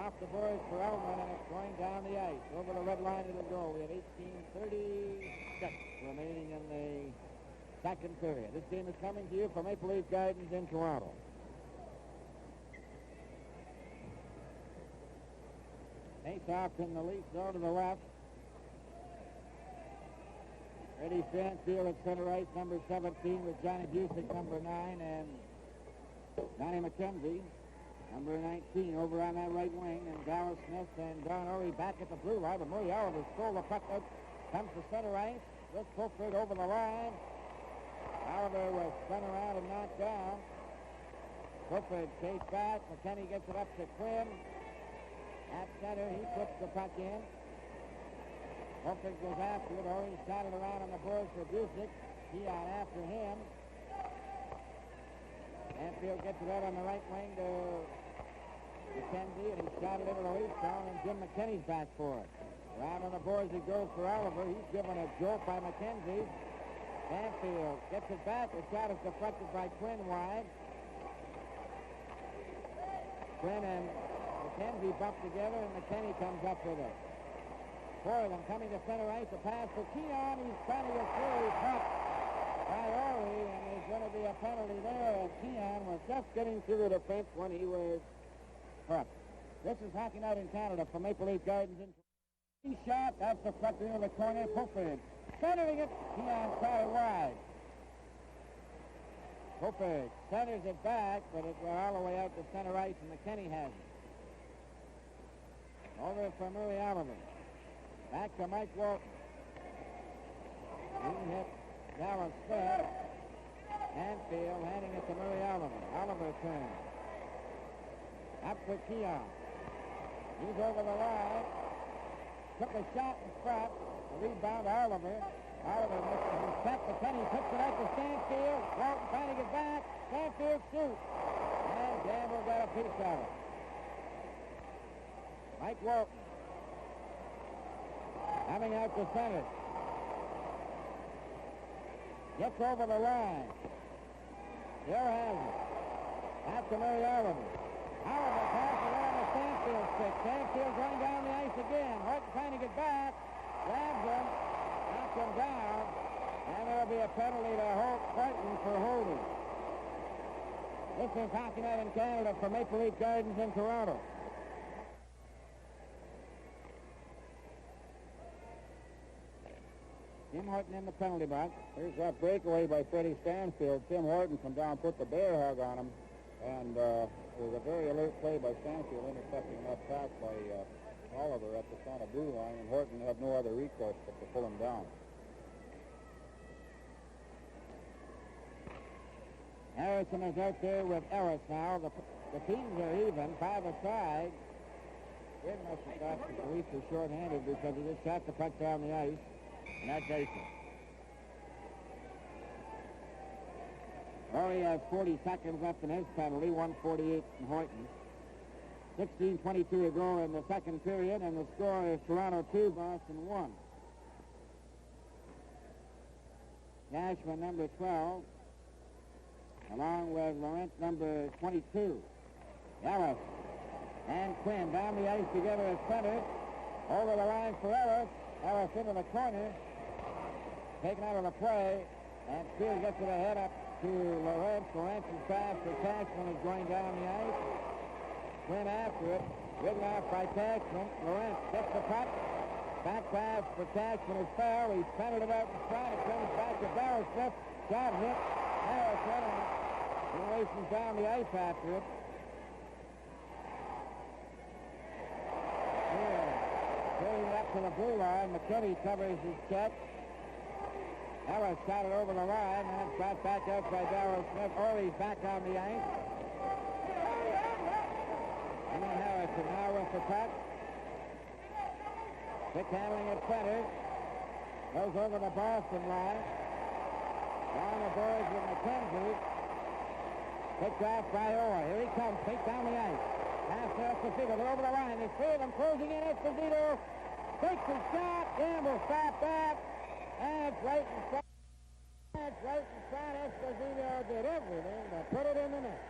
Off the boards for Ullman, and it's going down the ice. Over the red line it'll go. We have 18:36 remaining in the second period. This game is coming to you from Maple Leaf Gardens in Toronto. Face-off in the Leaf zone to the left. Eddie Stanfield at center ice, number 17, with Johnny Busick, number 9, and Donnie McKenzie, number 19, over on that right wing, and Dallas Smith and Don Orey back at the blue line. But Murray Oliver stole the puck out, comes to center ice, just Pulford over the line. Oliver was spun around and knocked down. Fulford chased back. McKinney gets it up to Quinn. At center, he puts the puck in. Fulford goes after it. Orr shot it around on the boards for Busick. Keon after him. Anfield gets it out on the right wing to McKenzie, and he shot it into the lead zone, and Jim McKinney's back for it. Around on the boards he goes for Oliver. He's given a jolt by McKenzie. Anfield gets it back. The shot is deflected by Quinn wide. Quinn and McKenzie bump together, and McKinney comes up with it. Four of them coming to center ice. The pass for Keon. He's trying to get through. He's caught by Orr, and there's going to be a penalty there. And Keon was just getting through the defense when he was hurt. This is Hockey Night in Canada from Maple Leaf Gardens. He shot. That's deflected into the corner. Fulford centering it. Keon shot it wide. Fulford centers it back, but it went all the way out to center ice, and McKinney has it. Over for Murray Oliver. Back to Mike Walton. He hit Dallas Smith. Anfield handing it to Murray Oliver. Oliver turns. Up for Keon. He's over the line. Took a shot in front. The rebound, Oliver. Oliver misses his step. McKinney puts it out to Stanfield. Walton trying to get back. Stanfield shoots. And Gamble got a piece of it. Mike Walton. Coming out to center. Gets over the line. Here has it. That's to Murray Oliver. Oliver passes it on the Stanfield stick. Stanfield going down the ice again. Horton trying to get back. Grabs him. Knocks him down. And there'll be a penalty to Horton for holding. This is Hockey Night in Canada for Maple Leaf Gardens in Toronto. Tim Horton in the penalty box. Here's that breakaway by Freddie Stanfield. Tim Horton come down, put the bear hug on him, and it was a very alert play by Stanfield, intercepting that pass by Oliver at the front of blue line, and Horton had no other recourse but to pull him down. Harrison is out there with Ellis now. The teams are even, 5 aside. Quinn must have thought the police were short-handed because he just shot the puck down the ice. And that's Jason. Orr has 40 seconds left in his penalty, 1:48 in Horton. 16:22 to go in the second period, and the score is Toronto 2, Boston 1. Cashman, number 12, along with Laurent, number 22. Ellis and Quinn down the ice together as center. Over the line for Ellis. Ellis into the corner. Taken out of the play, and Spears gets it ahead up to Lawrence. Lawrence's pass for Cashman is going down the ice. Quinn after it. Ridden off by Cashman. Lawrence gets the puck. Back pass for Cashman is foul. He's centered it out in front. It comes back to Darryl Smith. Shot hit. Harrison, and he races down the ice after it. Here, pulling it up to the blue line. McKinney covers his check. Ellis shot it over the line, and it's brought back out by Darryl Smith. Orley's back on the ice. And then Harrison now with the puck. Quick handling at center. Goes over the Boston line. Down the boards with McKenzie. Picked off by Orr. Here he comes. Takes down the ice. Pass to Esposito. They're over the line. There's 3 of them closing in. Esposito takes a shot. Gamble stopped back. And it's right in front. It's right in front. Esposito did everything but put it in the net.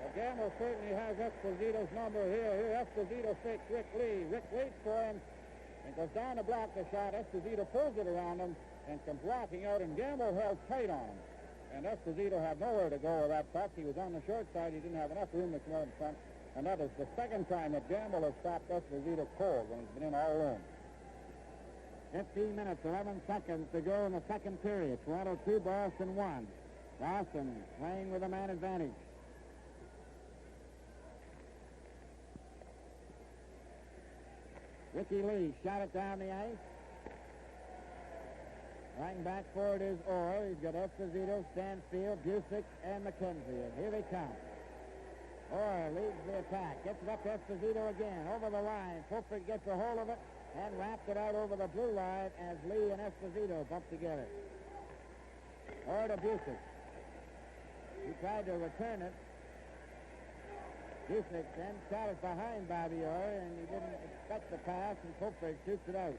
Well, Gamble certainly has Esposito's number here. Here, Esposito fakes Rick Lee. Rick waits for him and goes down to block the shot. Esposito pulls it around him and comes blocking out, and Gamble held tight on him. And Esposito had nowhere to go with that puck. He was on the short side. He didn't have enough room to come out in front. And that is the second time that Gamble has stopped Esposito cold when he's been in all alone. 15 minutes, 11 seconds to go in the second period. Toronto 2, Boston 1. Boston playing with a man advantage. Ricky Lee shot it down the ice. Lying back forward is Orr. He's got Esposito, Stanfield, Busick, and McKenzie. And here they come. Orr leads the attack. Gets it up to Esposito again. Over the line. Fulford gets a hold of it and wrapped it out over the blue line as Lee and Esposito bumped together. Orr to Busick. He tried to return it. Busick then shot it behind Bobby Orr, and he didn't expect the pass, and Fulford shoots it out.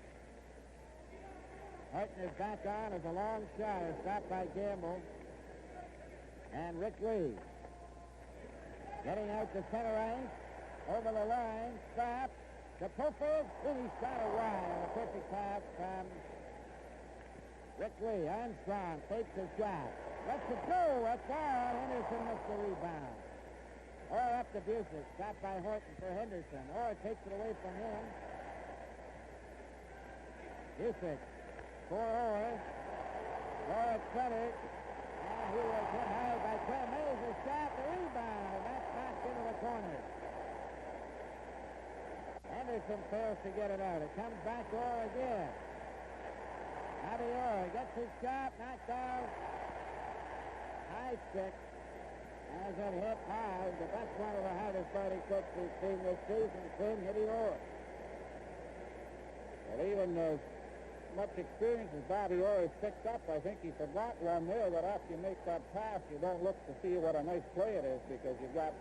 Horton is back on as a long shot is stopped by Gamble and Rick Lee. Getting out to center ice, over the line, stopped, to Fulford, he shot it wide on a perfect pass from Rick Lee. Armstrong takes a shot. Lets it go. That's all. Henderson missed the rebound. Orr up to Busick. Stopped by Horton for Henderson. Orr takes it away from him. Busick for Orr. Orr at center. And he was hit high by Clem. There's a shot. The rebound. And that's knocked into the corner. Anderson fails to get it out. It comes back to Orr again. Bobby Orr gets his shot, knocked down. High stick. As it hit high, but that's one of the hardest fighting kicks we've seen this season. Quinn hitting Orr. Well, even as much experience as Bobby Orr has picked up, I think he forgot one there that after you make that pass, you don't look to see what a nice play it is, because you've got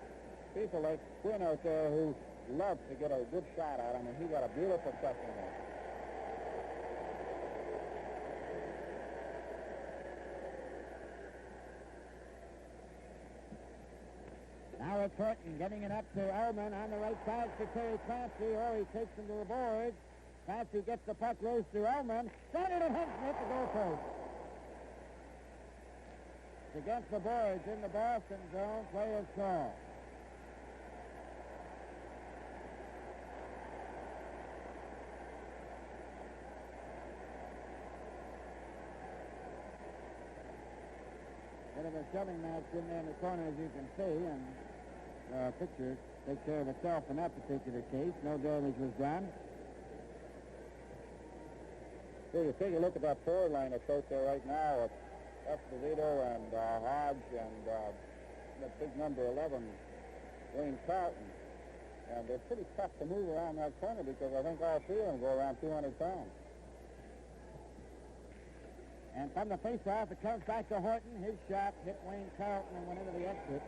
people like Quinn out there who love to get a good shot at him, and he got a beautiful second there. Now it's Horton getting it up to Elman on the right side for Terry Clancy. Or he takes him to the boards. Clancy gets the puck loose to Elman. Centered and Henson hit the goalpost. It's against the boards in the Boston zone. Play is called. Bit of a shoving match in there in the corner, as you can see, and picture takes care of itself in that particular case. No damage was done. So you take a look at that forward line that's out there right now. It's Esposito and Hodge and that big number 11, Wayne Carlton. And they're pretty tough to move around that corner because I think all three of them go around 200 pounds. And from the face-off, it comes back to Horton. His shot hit Wayne Carlton and went into the exit.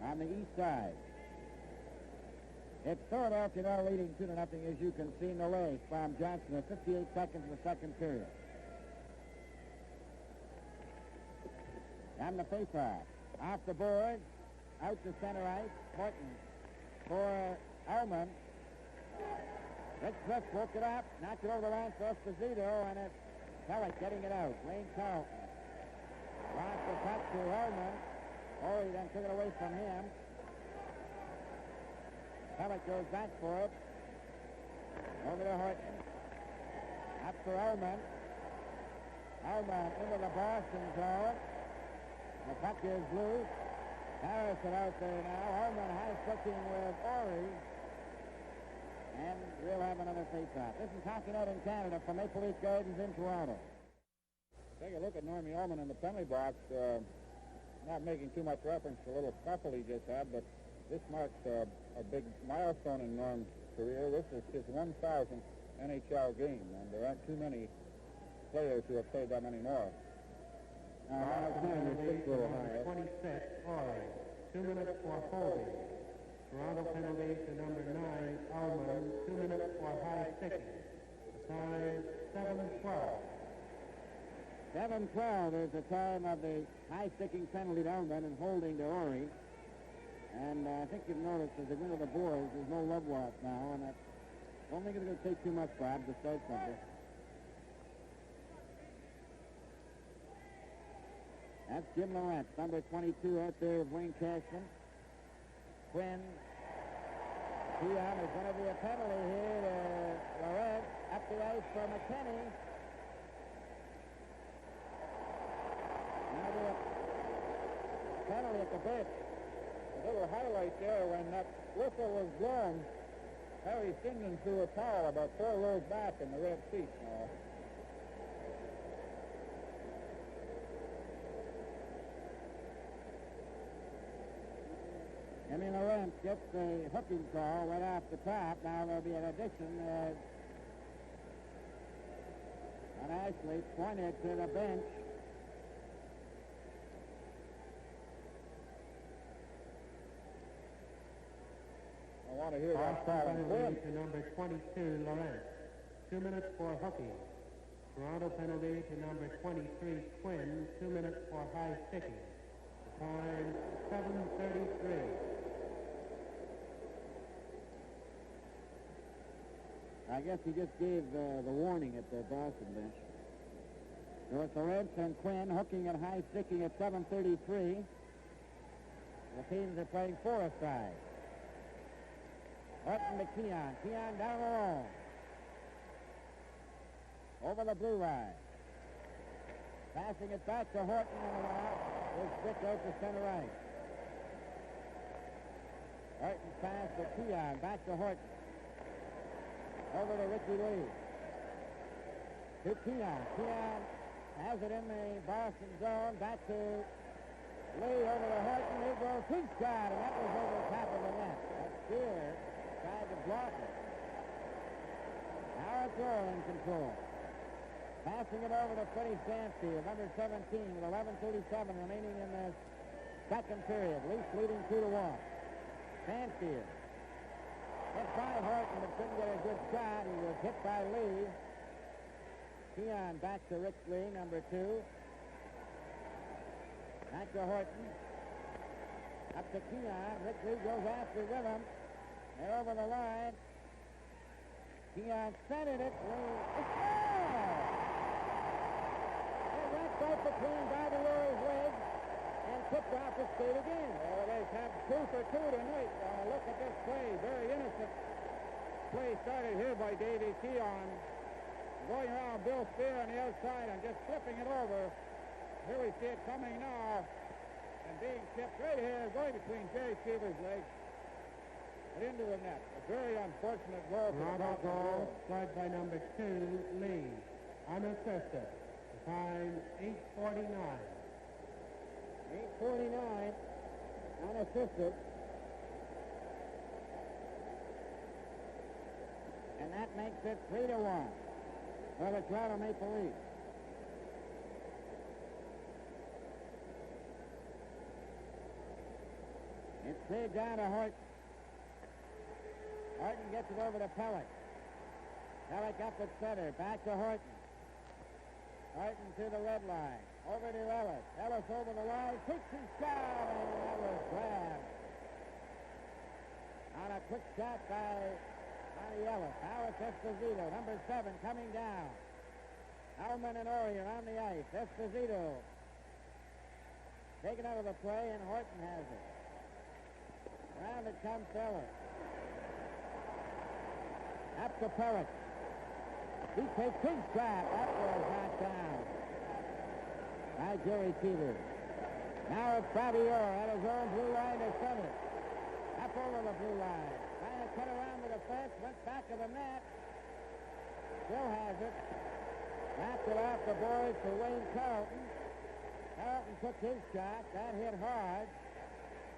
On the east side. It's Philadelphia now leading 2-0, as you can see. Nolet from Johnson at 58 seconds in the second period. On the face-off. Off the board. Out to center ice. Horton for Elman. Rick Smith broke it up, knocked it over the line for Esposito, and it's Pellet getting it out. Wayne Carlton lost the puck to Elman. He then took it away from him. Pellet goes back for it. Over to Horton. Up for Elman. Elman into the Boston zone. The puck is loose. Harrison out there now. Elman high-sticking with Orr. And we'll have another face-off. This is Hockey Night in Canada from Maple Leaf Gardens in Toronto. Take a look at Normie Ullman in the penalty box. Not making too much reference to the little scuffle he just had, but this marks a big milestone in Norm's career. This is his 1,000th NHL game, and there aren't too many players who have played that many more. Now, 26, Orr. 2 minutes for holding. Toronto penalty to number 9, Elman, 2 minutes for high sticking. The time, 7:12. 7:12 is the time of the high-sticking penalty to Elman and holding to Orr. And I think you've noticed as they go to the boards, there's no love lost now, and I don't think it's going to take too much, Bob, to start something. That's Jim Lawrence, number 22 out there with Wayne Cashman. Quinn. Keon is going to be a penalty here to Lawrence. Up the ice for McKinney. Going to be a penalty at the bench. A little highlight there when that whistle was blown. Harry Singleton threw a towel about 4 rows back in the red seat now. Emmy Lawrence gets the hooking call right off the top. Now there'll be an addition. And Ashley pointed to the bench. I want to hear that call. Penalty to number 22, Lawrence. 2 minutes for hooking. Toronto penalty to number 23, Quinn. 2 minutes for high sticking. Time 7:33. I guess he just gave the warning at the Boston bench. So it's Lawrence and Quinn hooking and high sticking at 7:33. The teams are playing 4-a-side. Horton to Keon. Keon down the road. Over the blue line. Passing it back to Horton and around. His stick out to center right. Horton's pass to Keon. Back to Horton. Over to Ricky Lee. To Keon. Keon has it in the Boston zone. Back to Lee over to Horton. Here goes his shot, and that was over the top of the net. That's Spear tried to block it. Now it's Orr in control. Passing it over to Freddie Stanfield, number 17, with 11:37 remaining in the second period. Leafs leading 2-1. Stanfield hit by Horton, but couldn't get a good shot. He was hit by Lee. Keon back to Rick Lee, number 2. Back to Horton. Up to Keon. Rick Lee goes after with him. They're over the line. Keon centered it. Lee. It's foul! It went right between Bobby Orr's legs and tipped off the skate again. Well, they have 2 for 2 tonight. Look at this play. Very innocent play started here by Davey Keon. Going around Bill Spear on the outside and just flipping it over. Here we see it coming now. And being tipped right here, going between Gerry Cheevers' legs and into the net. A very unfortunate goal for the Bravo goal scored by number 2, Lee. Unassisted. Time 8:49. 8:49. Unassisted. And that makes it 3-1 for the Toronto Maple Leafs. It's cleared down to Horton. Horton gets it over to Pellick. Pellick up at center. Back to Horton. Horton to the red line. Over to Ellis. Ellis over the line. Kicks his shot, and that was grabbed. On a quick shot by Johnny Ellis. Now it's Esposito, number 7, coming down. Howman and Orr on the ice. Esposito taken out of the play, and Horton has it. Around it comes Ellis. Up to Pellick. He takes his shot. That was knocked down by Gerry Cheevers. Now it's Bobby Orr at his own blue line to center. Up over the blue line. Trying to cut around the defense. Went back of the net. Still has it. Knocked it off the boards for Wayne Carlton. Carlton took his shot. That hit hard.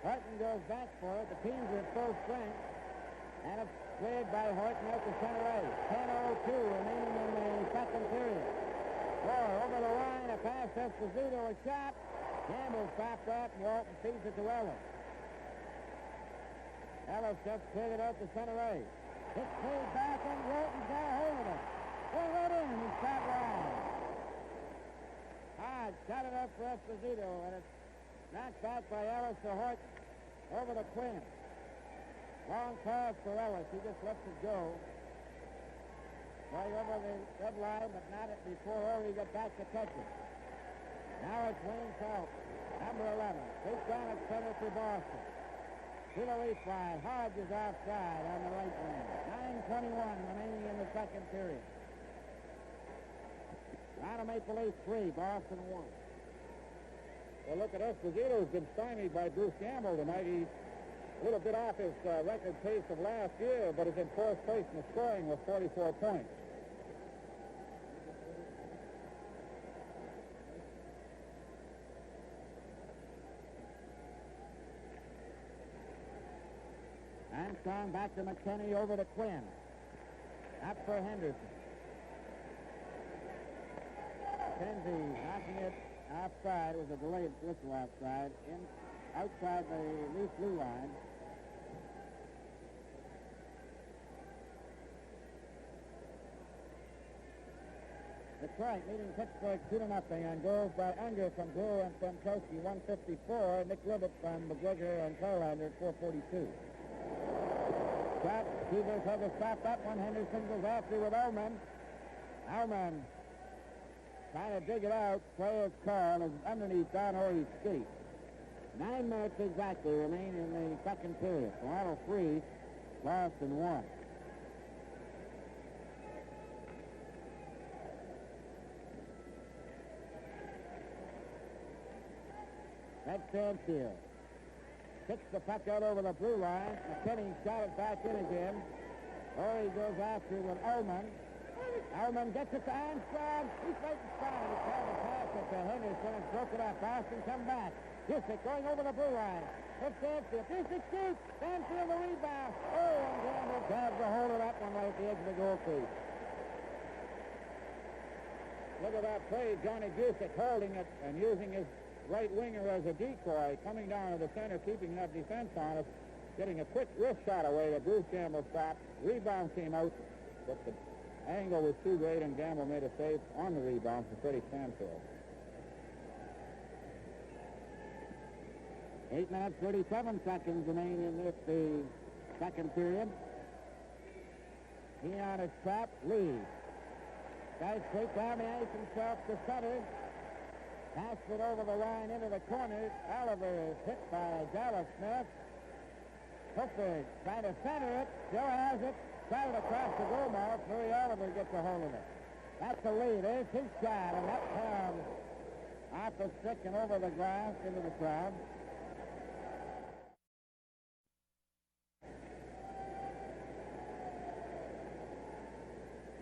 Horton goes back for it. The teams are at full strength. And it's cleared by Horton out to center ice. 10:02 remaining in the second period. Orr over the line. A pass to Esposito. A shot. Campbell stopped that, and Walton feeds it to Ellis. Ellis just cleared it out to center ice. It's cleared back, and Walton's got a hold of it. Going right in, and he's shot wide. Hodge got it up for Esposito, and it's knocked back by Ellis to Horton. Over to Quinn. Long pass for Ellis. He just lets it go. Going over the red line, but not it before Orr got back to catch it. Now it's Wayne Carlton, number 11. Takes down at center for Boston. To the leaf line. Hodge is offside on the right wing. 9:21 remaining in the second period. Toronto Maple Leafs 3, Boston 1. Well, look at Esposito, who's been stymied by Bruce Campbell tonight. He's a little bit off his record pace of last year, but is in fourth place in the scoring with 44 points. Armstrong back to McKinney, over to Quinn. Up for Henderson. McKenzie knocking it outside. It was a delayed whistle outside. Outside the loose blue line. Detroit leading Pittsburgh 2-0 on goals by Unger from Brewer and Stankowski, 154. Nick Ribbett from McGregor and Carlander, 442. Shot. Cheevers has to stop that one. Henderson goes after with Ullman. Ullman trying to dig it out. Play is called. It's underneath Don Horry's skate. 9 minutes exactly remain in the second period. Toronto 3, Boston 1. That's Stanfield. Kicks the puck out over the blue line. McKinney shot it back in again. Horry goes after with Ullman. Ullman gets it to Armstrong. He's fighting fine. He tried to pass it to Henderson and broke it up. Boston come back. Busick going over the blue line. It's Stanfield. Busick shoots. Stanfield the rebound. Oh, and Gamble grabs a hold of that one right at the edge of the goal crease. Look at that play. Johnny Busick holding it and using his right winger as a decoy, coming down to the center, keeping that defense on us, getting a quick wrist shot away that Bruce Gamble stopped. Rebound came out, but the angle was too great, and Gamble made a save on the rebound for Freddie Stanfield. 8 minutes, 37 seconds remain in the second period. Keon is trapped, leads. Guys straight down the ice himself to center. Passed it over the line into the corner. Oliver is hit by Dallas Smith. Hooker trying to center it. Still has it. Shot it across the goal mouth. Murray Oliver gets a hold of it. That's the lead. There's his shot, and that comes off the stick and over the glass into the crowd.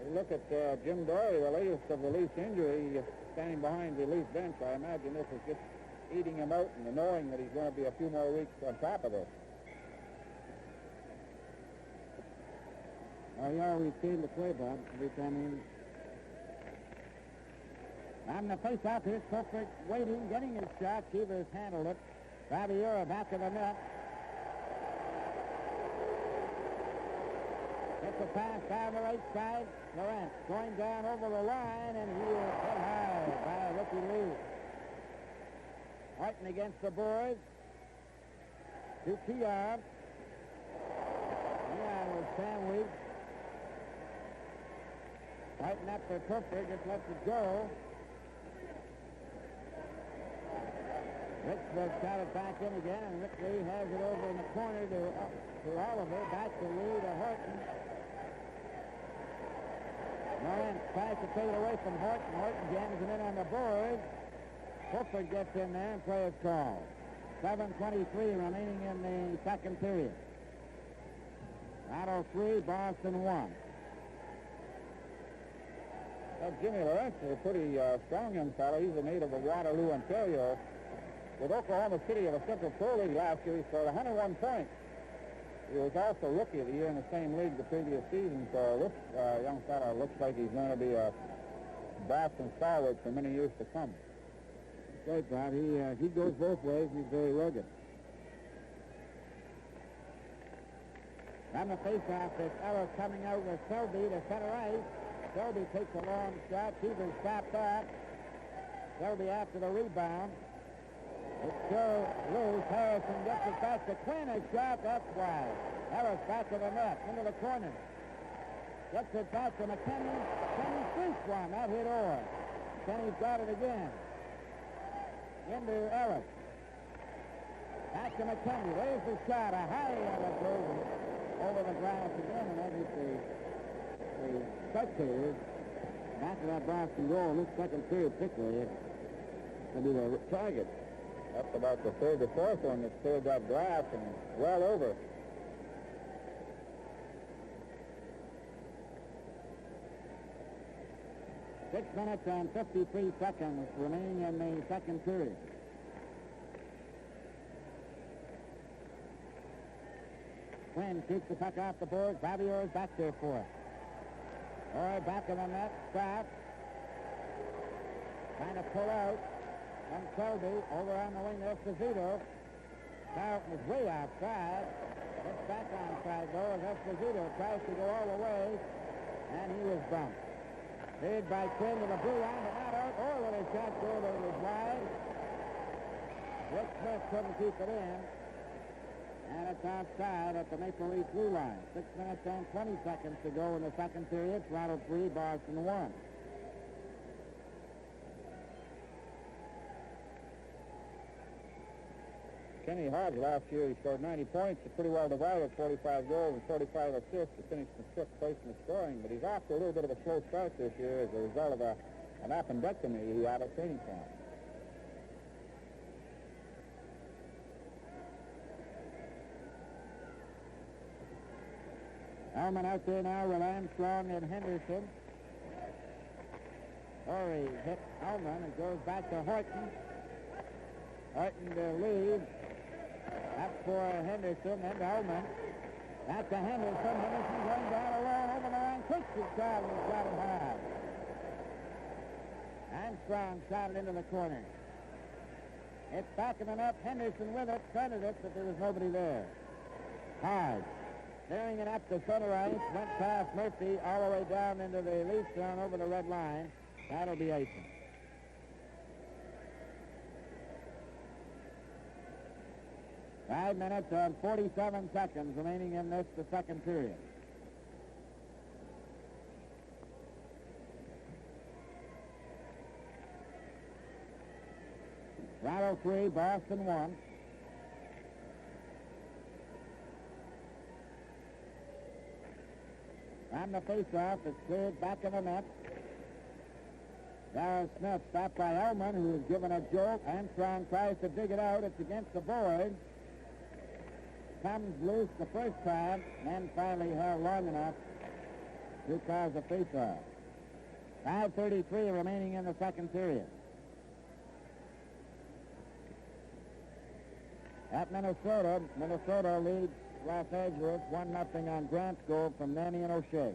We look at Jim Dory, the latest of the Leafs injury, standing behind the Leaf bench. I imagine this is just eating him out and knowing that he's going to be a few more weeks on top of this. Oh, you always came to play, Bob, every time in. On the face-off, here's Cofer waiting, getting his shot. Cheevers handled it. Bobby Orr back of the net. Gets a pass down the right side. Laurent going down over the line, and he is hit high by Ricky Lee. Horton against the boards. To Keon. Keon was sandwiched. Horton up for Cooper, just lets it go. Ritzburg shot it back in again, and Rick Lee has it over in the corner to Oliver. Back to Lee to Horton. Laurent tries to take it away from Horton. Horton jams it in on the board. Cooper gets in there and play is called. 7:23 remaining in the second period. Toronto 3, Boston 1. Jimmy Lawrence is a pretty strong young fellow. He's a native of Waterloo, Ontario. With Oklahoma City of the Central Pro League last year, he scored 101 points. He was also Rookie of the Year in the same league the previous season, so this young fellow looks like he's going to be a Boston stalwart for many years to come. That's right, Bob. He goes both ways. He's very rugged. On the face-off, it's Ellis coming out with Selby to center ice. Selby takes a long shot. Cheevers stopped that. Selby after the rebound. It's still loose. Harrison gets it back to Quinn. A shot, that's wide. Ellis back to the net, into the corner. Gets it back to McKinney. McKinney shoots one. That hit Orr. McKinney's got it again. Into Ellis. Back to McKinney. There's the shot. A high one that goes over the glass again, and that hits the spectators. Back to that Boston goal in this second period, particularly. It's going to be the target. That's about the third or fourth one that still got glass and well over. Six minutes and 53 seconds remaining in the second period. Quinn shoots the puck off the board. Bobby Orr is back there for it. Orr back in the net. Scott trying to pull out from Selby. Over on the wing there, Esposito. Carlton is way outside. Gets back onside, though, as Esposito tries to go all the way, and he was bumped. Cleared by Quinn to the blue line, but not out. Orr with a shot goal that was wide. Rick Smith couldn't keep it in. And it's outside at the Maple Leaf blue line. 6 minutes and 20 seconds to go in the second period. Toronto 3, Boston 1. Kenny Hodge last year, he scored 90 points. He's pretty well divided, 45 goals and 45 assists to finish in 5th place in the scoring. But he's off to a little bit of a slow start this year as a result of an appendectomy he had at training camp. Allman out there now with Armstrong and Henderson. Orr hit Allman and goes back to Horton. Horton to lead. Up for Henderson and Allman. Back to Henderson. Henderson going down alone over the line. Kicks his shot and shot it high. Armstrong shot it into the corner. It's back in the net. Henderson with it. Centered it, but there was nobody there. Hodge. Clearing it up to center ice, went past Murphy all the way down into the Leaf zone over the red line. That'll be icing. Five minutes and 47 seconds remaining in this, the second period. Toronto 3, Boston 1. On the face-off, it's cleared back in the net. Darryl Smith stopped by Elman, who was given a jolt. Armstrong tries to dig it out. It's against the board. Comes loose the first time, and finally held long enough to cause a face-off. 5:33 remaining in the second period. At Minnesota leads Los Angeles 1-0 on Grant's goal from Nanny and O'Shea.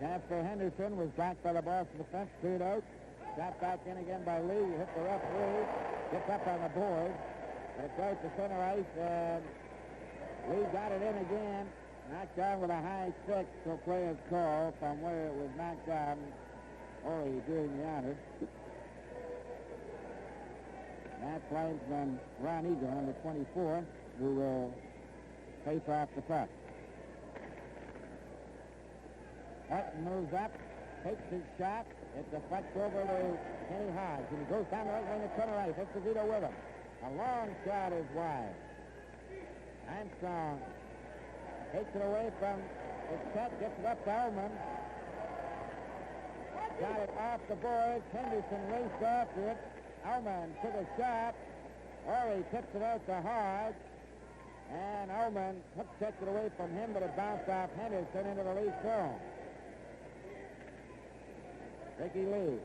Pass for Henderson was blocked by the Boston defense, cleared out. Shot back in again by Lee. Hit the referee. Gets up on the board. But it goes to center ice, and Lee got it in again. Knocked down with a high stick, so players call from where it was knocked down. Orr doing the honor. That's linesman Ron Eagle, number 24, who will face off the puck. Hutton moves up, takes his shot. It deflects over to Kenny Hodge, and he goes down the right wing at center ice. Esposito with him. A long shot is wide. Armstrong takes it away from his set, gets it up to Elman. Got it off the boards. Henderson raced after it. Elman took a shot. Orr tips it out to Hodge. And Elman takes it away from him, but it bounced off Henderson into the Leaf zone. Ricky Lee.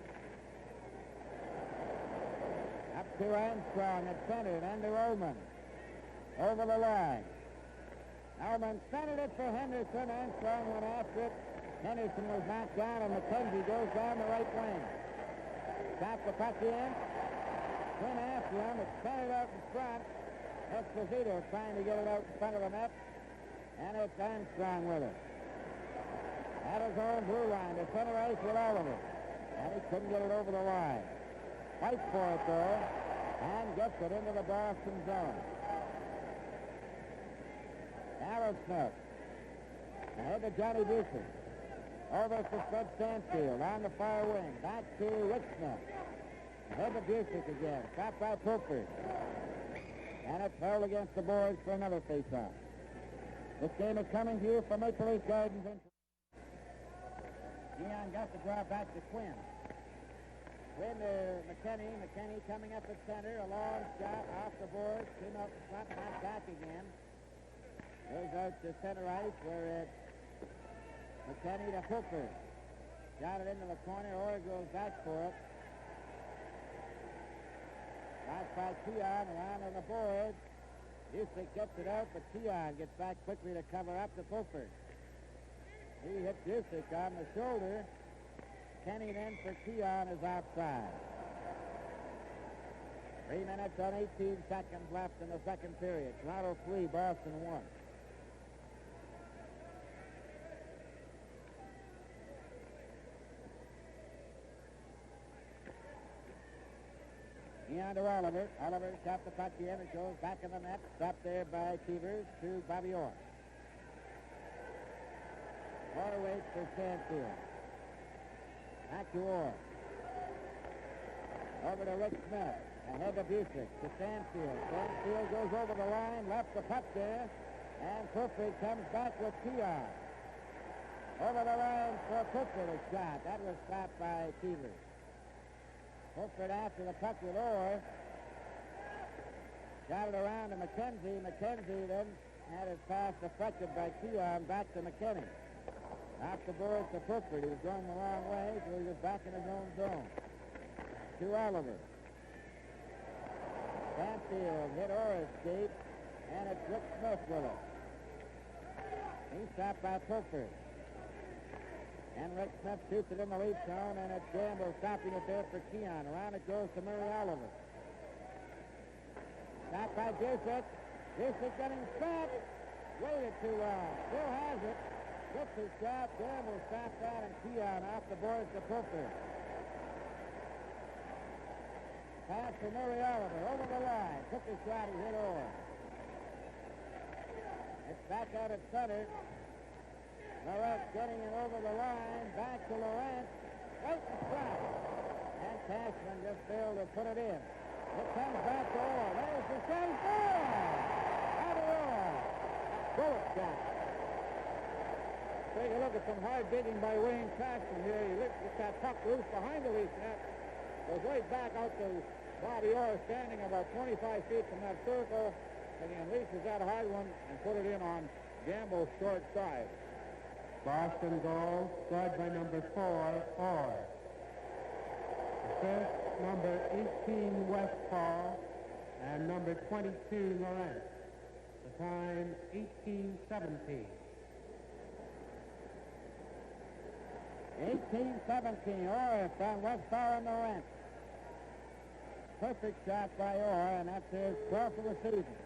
Up to Armstrong at center, and to Ullman. Over the line. Ullman centered it for Henderson. Armstrong went after it. Henderson was knocked down, and McKenzie goes down the right wing. Shot the puck in. Went after him. It's centered out in front. Esposito trying to get it out in front of the net. And it's Armstrong with it. At his own blue line. The center ice with all of it. And he couldn't get it over the line. Fights for it, though. And gets it into the Boston zone. Darryl Smith. Ahead to Johnny Busey. Over to Fred Stanfield on the far wing. Back to Rick Smith. Ahead to Busey again. Stopped by Popper. And it's held against the boards for another face-off. This game is coming to you from Maple Leaf Gardens. Keon got the draw back to Quinn. Quinn to McKinney. McKinney coming up at center. A long shot off the board. Came up the front, not back again. Goes out to center ice where it's McKinney to Hooker. Got it into the corner. Orr goes back for it. Shot by Keon and on the board. Busick gets it out, but Keon gets back quickly to cover up to Fulford. He hit Busick on the shoulder. Kenny then for Keon is outside. 3 minutes and 18 seconds left in the second period. Toronto 3, Boston 1. Keon to Oliver. Oliver shot the puck in. It goes back in the net. Stopped there by Cheevers to Bobby Orr. Orr waits for Stanfield. Back to Orr. Over to Rick Smith. Ahead to Busick. To Stanfield. Stanfield goes over the line. Left the puck there. And Fulford comes back with Keon. Over the line for Fulford. A shot. That was stopped by Cheevers. Fulford after the puck with Orr. Got it around to McKenzie. McKenzie then had his pass deflected by Keon back to McKinney. Off the boards to Fulford. He was going the wrong way, so he was back in his own zone. To Oliver. Stanfield hit Orr's skate, and it's Rick Smith with it. He's stopped by Fulford. And Rick Smith shoots it in the lead zone, and it's Gamble stopping it there for Keon. Around it goes to Murray Oliver. Stopped by Busick. Busick getting stopped. Waited too long. Still has it. Gets his shot. Gamble stopped that, and Keon off the boards to Fulford. Pass to Murray Oliver. Over the line. Took the shot. He hit Orr. It's back out at center. Laurent getting it over the line. Back to Laurent. Right in front. And Cashman just failed to put it in. It comes back to Orr. There's the shot. Out of Orr. Bullet shot. Take a look at some hard digging by Wayne Cashman here. He lifts that puck loose behind the leaf net. Goes right back out to Bobby Orr standing about 25 feet from that circle. And he unleashes that hard one and put it in on Gamble's short side. Boston goal scored by number 4, Orr. Assist number 18, Westfall, and number 22, Laurent. The time, 18:17. 18-17. Orr from Westfall and Laurent. Perfect shot by Orr, and that's his 12th of the season.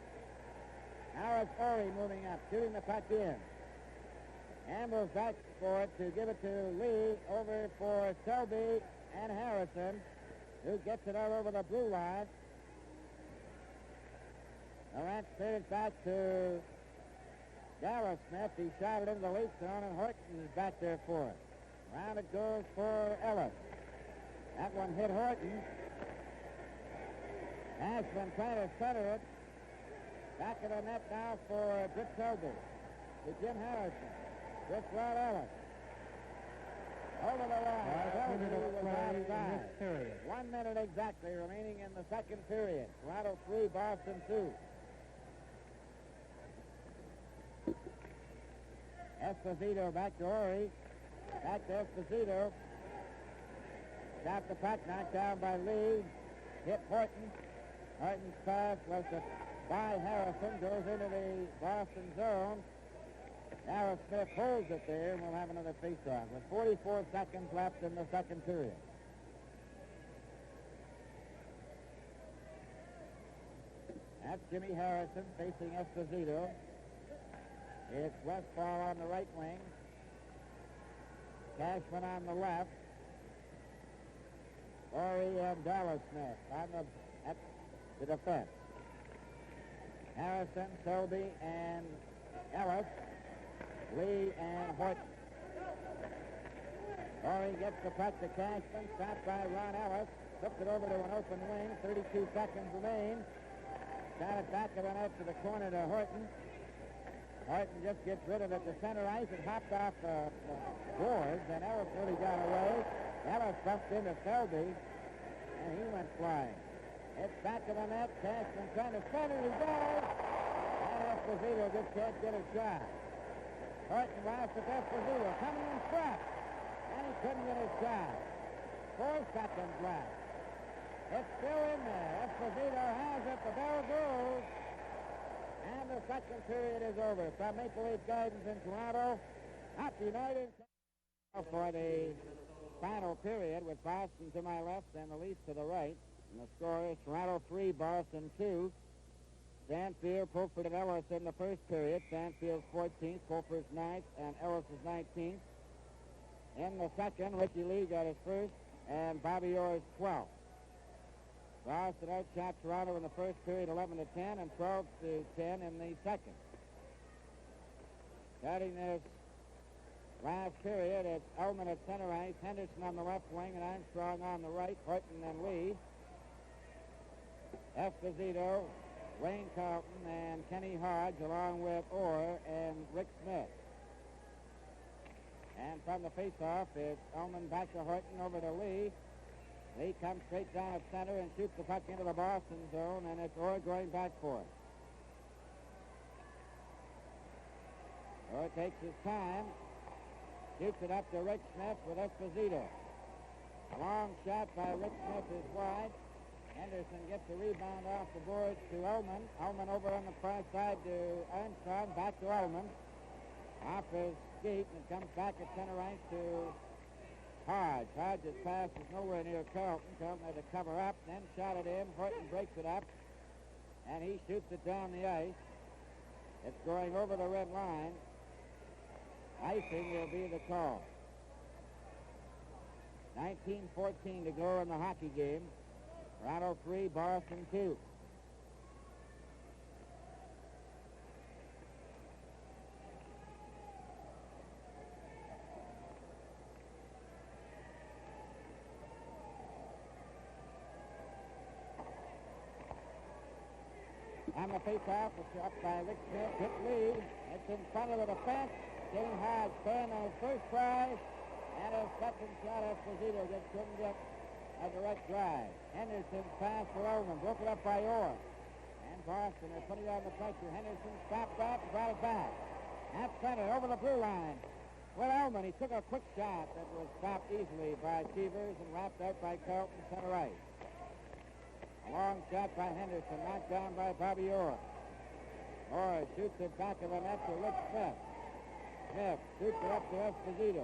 Now it's Orr moving up, shooting the puck in. Amble's back for it to give it to Lee, over for Selby and Harrison, who gets it out over the blue line. Laurent cleared it back to Darrell Smith. He shot it into the lead zone, and Horton is back there for it. Round it goes for Ellis. That one hit Horton. Ashman trying to center it. Back of the net now for Britt Selby. To Jim Harrison. Just Rod Ellis. Over the line. Selby was outside. 1 minute exactly remaining in the second period. Toronto 3, Boston 2. Esposito back to Orry. Back to Esposito. Got the puck, knocked down by Lee. Hit Horton. Horton's pass was by Harrison. Goes into the Boston zone. Darrell Smith holds it there, and we'll have another face-off with 44 seconds left in the second period. That's Jimmy Harrison facing Esposito. It's Westfall on the right wing. Cashman on the left. Orry and Darrell Smith on the defense. Harrison, Selby, and Ellis. Lee and Horton. Orry gets the puck to Cashman. Stopped by Ron Ellis. Took it over to an open wing. 32 seconds remain. Got it back of the net to the corner to Horton. Horton just gets rid of it to center ice. It hopped off the boards, and Ellis really got away. Ellis bumped into Selby, and he went flying. It's back of the net. Cashman trying to center. He does. And Esposito just can't get a shot. Horton lost at Esposito, coming in front, and he couldn't get a shot. 4 seconds left. It's still in there. Esposito has it. The bell goes. And the second period is over. From Maple Leaf Gardens in Toronto, Hockey United for the final period with Boston to my left and the Leafs to the right. And the score is Toronto 3, Boston 2. Stanfield, Pulford, and Ellis in the first period. Stanfield's 14th, Pulford's 9th, and Ellis is 19th. In the second, Ricky Lee got his first, and Bobby Orr is 12th. Boston outshot Toronto in the first period 11-10 and 12-10 in the second. Starting this last period, it's Ullman at center ice, Henderson on the left wing, and Armstrong on the right, Horton and Lee. Esposito, Wayne Carlton, and Kenny Hodge, along with Orr and Rick Smith. And from the faceoff, it's Ullman back to Horton over to Lee. Lee comes straight down at center and shoots the puck into the Boston zone, and it's Orr going back for it. Orr takes his time, shoots it up to Rick Smith with Esposito. A long shot by Rick Smith is wide. Henderson gets the rebound off the boards to Ullman. Ullman over on the far side to Armstrong, back to Ullman. Off his skate, and it comes back at center ice to Hodge. Hodge's pass is nowhere near Carlton. Carlton had to cover up, then shot it in. Horton breaks it up, and he shoots it down the ice. It's going over the red line. Icing will be the call. 19:14 to go in the hockey game. Toronto 3, Boston 2. On the face-off, it's up by Rick Smith. Hit Lee. It's in front of the defense. Getting Hodge turned on his first try. And his second shot, Esposito just couldn't get a direct drive. Henderson's pass for Ullman. Broke it up by Orr. And Boston are putting on the pressure. Henderson stopped that and brought it back. At center, over the blue line. Well, Ullman, he took a quick shot that was stopped easily by Cheevers and wrapped out by Carlton center right. A long shot by Henderson, knocked down by Bobby Orr. Orr shoots it back of the net to Rick Smith. Smith shoots it up to Esposito.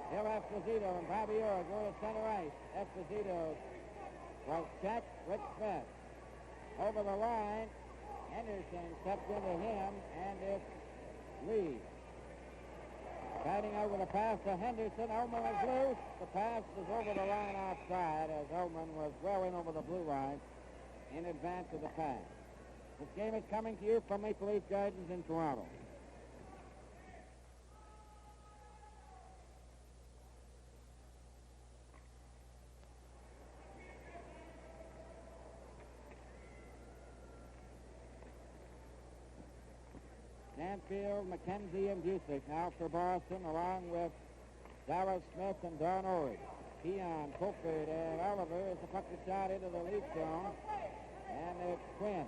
Still Esposito and Bobby Orr go to center ice. Esposito was checked. Rick Smith over the line. Henderson stepped into him, and it's Lee. Batting out with a pass to Henderson. Ullman is loose. The pass is over the line outside as Ullman was well in over the blue line in advance of the pass. This game is coming to you from Maple Leaf Gardens in Toronto. Stanfield, McKenzie, and Busick now for Boston, along with Dallas Smith and Don Orrig. Keon, Pulford, and Oliver as the puck is shot into the Leaf zone. And it's Quinn.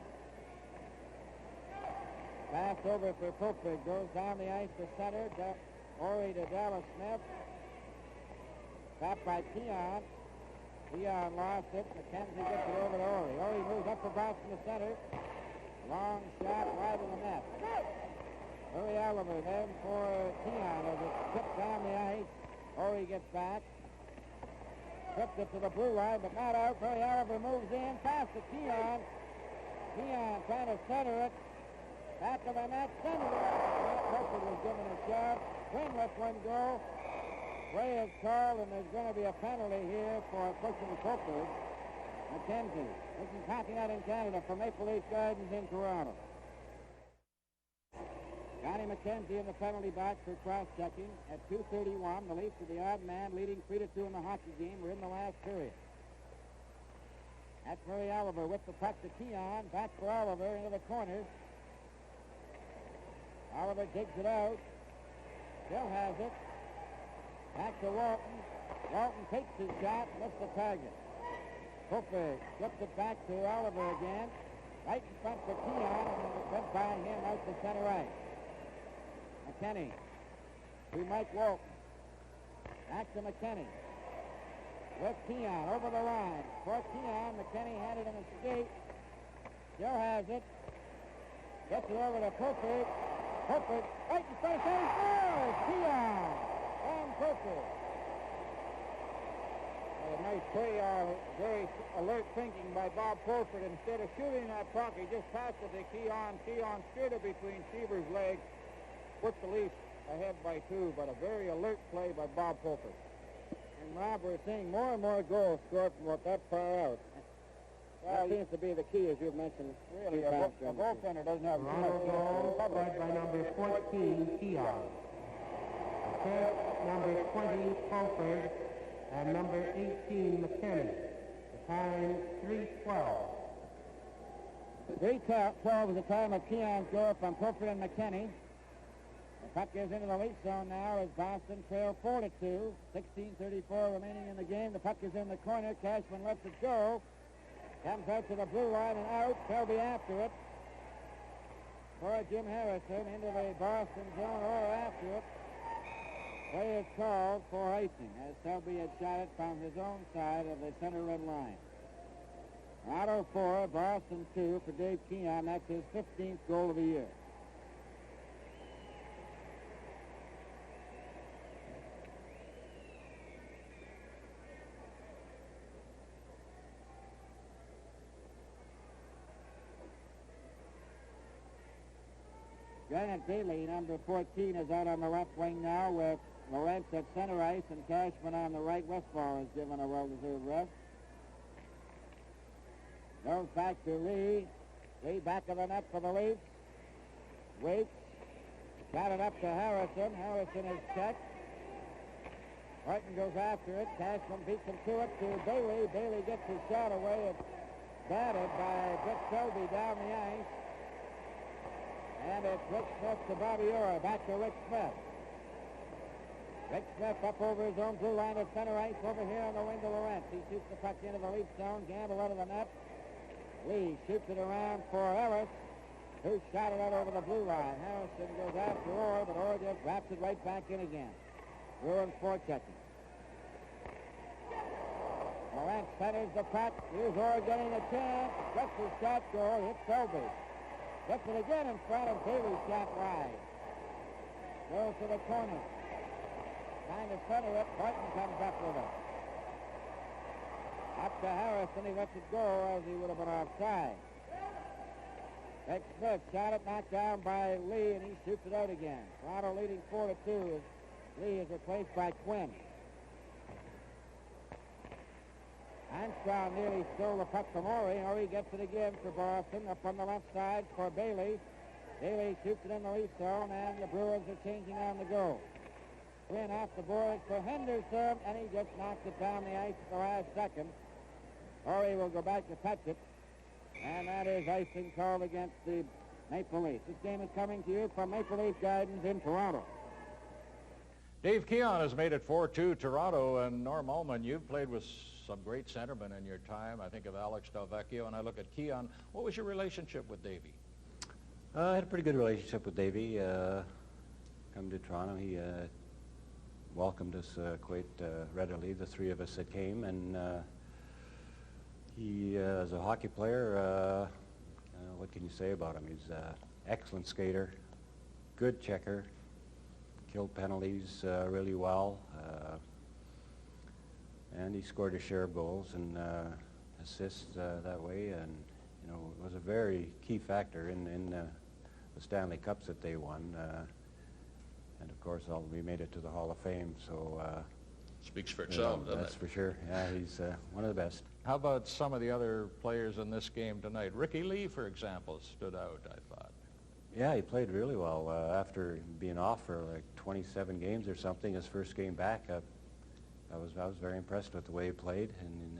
Pass over for Pulford. Goes down the ice to center. Orrig to Dallas Smith. Stopped by Keon. Keon lost it. McKenzie gets it over to Orrig. Orrig moves up for Boston to center. Long shot wide of the net. Murray Oliver then for Keon as it's tipped down the ice. Orrig gets back. Tripped it to the blue line, but not out. Murray Oliver moves in. Pass to Keon. Keon trying to center it. Back of the net. Centered it. Pulford was given a shot. Quinn lets one go. Play is called, and there's going to be a penalty here for pushing Pulford. McKenzie. This is Hockey Night in Canada for Maple Leaf Gardens in Toronto. Johnny McKenzie in the penalty box for cross-checking at 2:31. The Leafs are the odd man, leading 3-2 in the hockey game. We're in the last period. That's Murray Oliver with the puck to Keon. Back for Oliver into the corner. Oliver digs it out. Still has it. Back to Walton. Walton takes his shot, missed the target. Pulford flips it back to Oliver again. Right in front for Keon, and it went by him out to center ice. McKinney to Mike Walton. Back to McKinney. With Keon over the line. For Keon, McKinney had it in his skate. Still has it. Gets it over to Purford. Purford right in front of center. Scores! Keon and Purford. A nice play, very alert thinking by Bob Purford. Instead of shooting that puck, he just passed it to Keon. Keon steered it between Cheevers' legs, put the Leafs ahead by 2, but a very alert play by Bob Purford. And Rob, we're seeing more and more goals scored from that far out. That seems to be the key, as you've mentioned. Really, a goaltender doesn't have Toronto goal scored by number 14, Keon. Assist, number 20, Fulford, and number 18, McKinney. The time, 3:12. 3:12 is the time of Keon's goal from Purford and McKinney. The puck goes into the Leaf zone now as Boston trail 4-2. 16:34 remaining in the game. The puck is in the corner. Cashman lets it go. Comes out to the blue line and out. Selby after it. For Jim Harrison into the Boston zone or after it. Play is called for icing as Selby had shot it from his own side of the center red line. Toronto 4, Boston 2 for Dave Keon. That's his 15th goal of the year. Janet Daly, number 14, is out on the left wing now with Lawrence at center ice and Cashman on the right. Westfall is given a well-deserved rest. Goes back to Lee. Lee back of the net for the Leafs. Waits. Got it up to Harrison. Harrison is checked. Horton goes after it. Cashman beats him to it to Bailey. Bailey gets his shot away and batted by Dick Selby down the ice. And it's Rick Smith to Bobby Orr. Back to Rick Smith. Rick Smith up over his own blue line at center ice over here on the wing to Lawrence. He shoots the puck into the Leaf zone. Gamble out of the net. Lee shoots it around for Ellis, who shot it out over the blue line. Harrison goes after Orr, but Orr just wraps it right back in again. Bruins forechecking. Lawrence centers the puck. Here's Orr getting a chance. Gets his shot goal. Hits Selby. Gets it again in front of Bailey, shot wide. Goes to the corner. Trying to center it. Horton comes up with it. Up to Harrison. He lets it go as he would have been offside. Rick Smith shot it, knocked down by Lee, and he shoots it out again. Toronto leading 4-2 as Lee is replaced by Quinn. Armstrong nearly stole the puck from Orry. Orry gets it again for Boston. Up on the left side for Bailey. Bailey shoots it in the Leaf zone, and the Bruins are changing on the go. Quinn off the boards for Henderson, and he just knocks it down the ice at the last second. Orry will go back to touch it, and that is icing called against the Maple Leafs. This game is coming to you from Maple Leaf Gardens in Toronto. Dave Keon has made it 4-2 Toronto, and Norm Ullman, you've played with some great centermen in your time. I think of Alex Delvecchio, and I look at Keon. What was your relationship with Davey? I had a pretty good relationship with Davey. Come to Toronto, he welcomed us quite readily, the three of us that came, and he, as a hockey player, what can you say about him? He's an excellent skater, good checker, killed penalties really well, and he scored a share of goals and assists that way, and you know, was a very key factor in the Stanley Cups that they won, and of course we made it to the Hall of Fame, so speaks for itself, doesn't it? That's for sure. Yeah, he's one of the best. How about some of the other players in this game tonight? Ricky Lee, for example, stood out, I thought. Yeah, he played really well. After being off for like 27 games or something, his first game back, I was very impressed with the way he played, and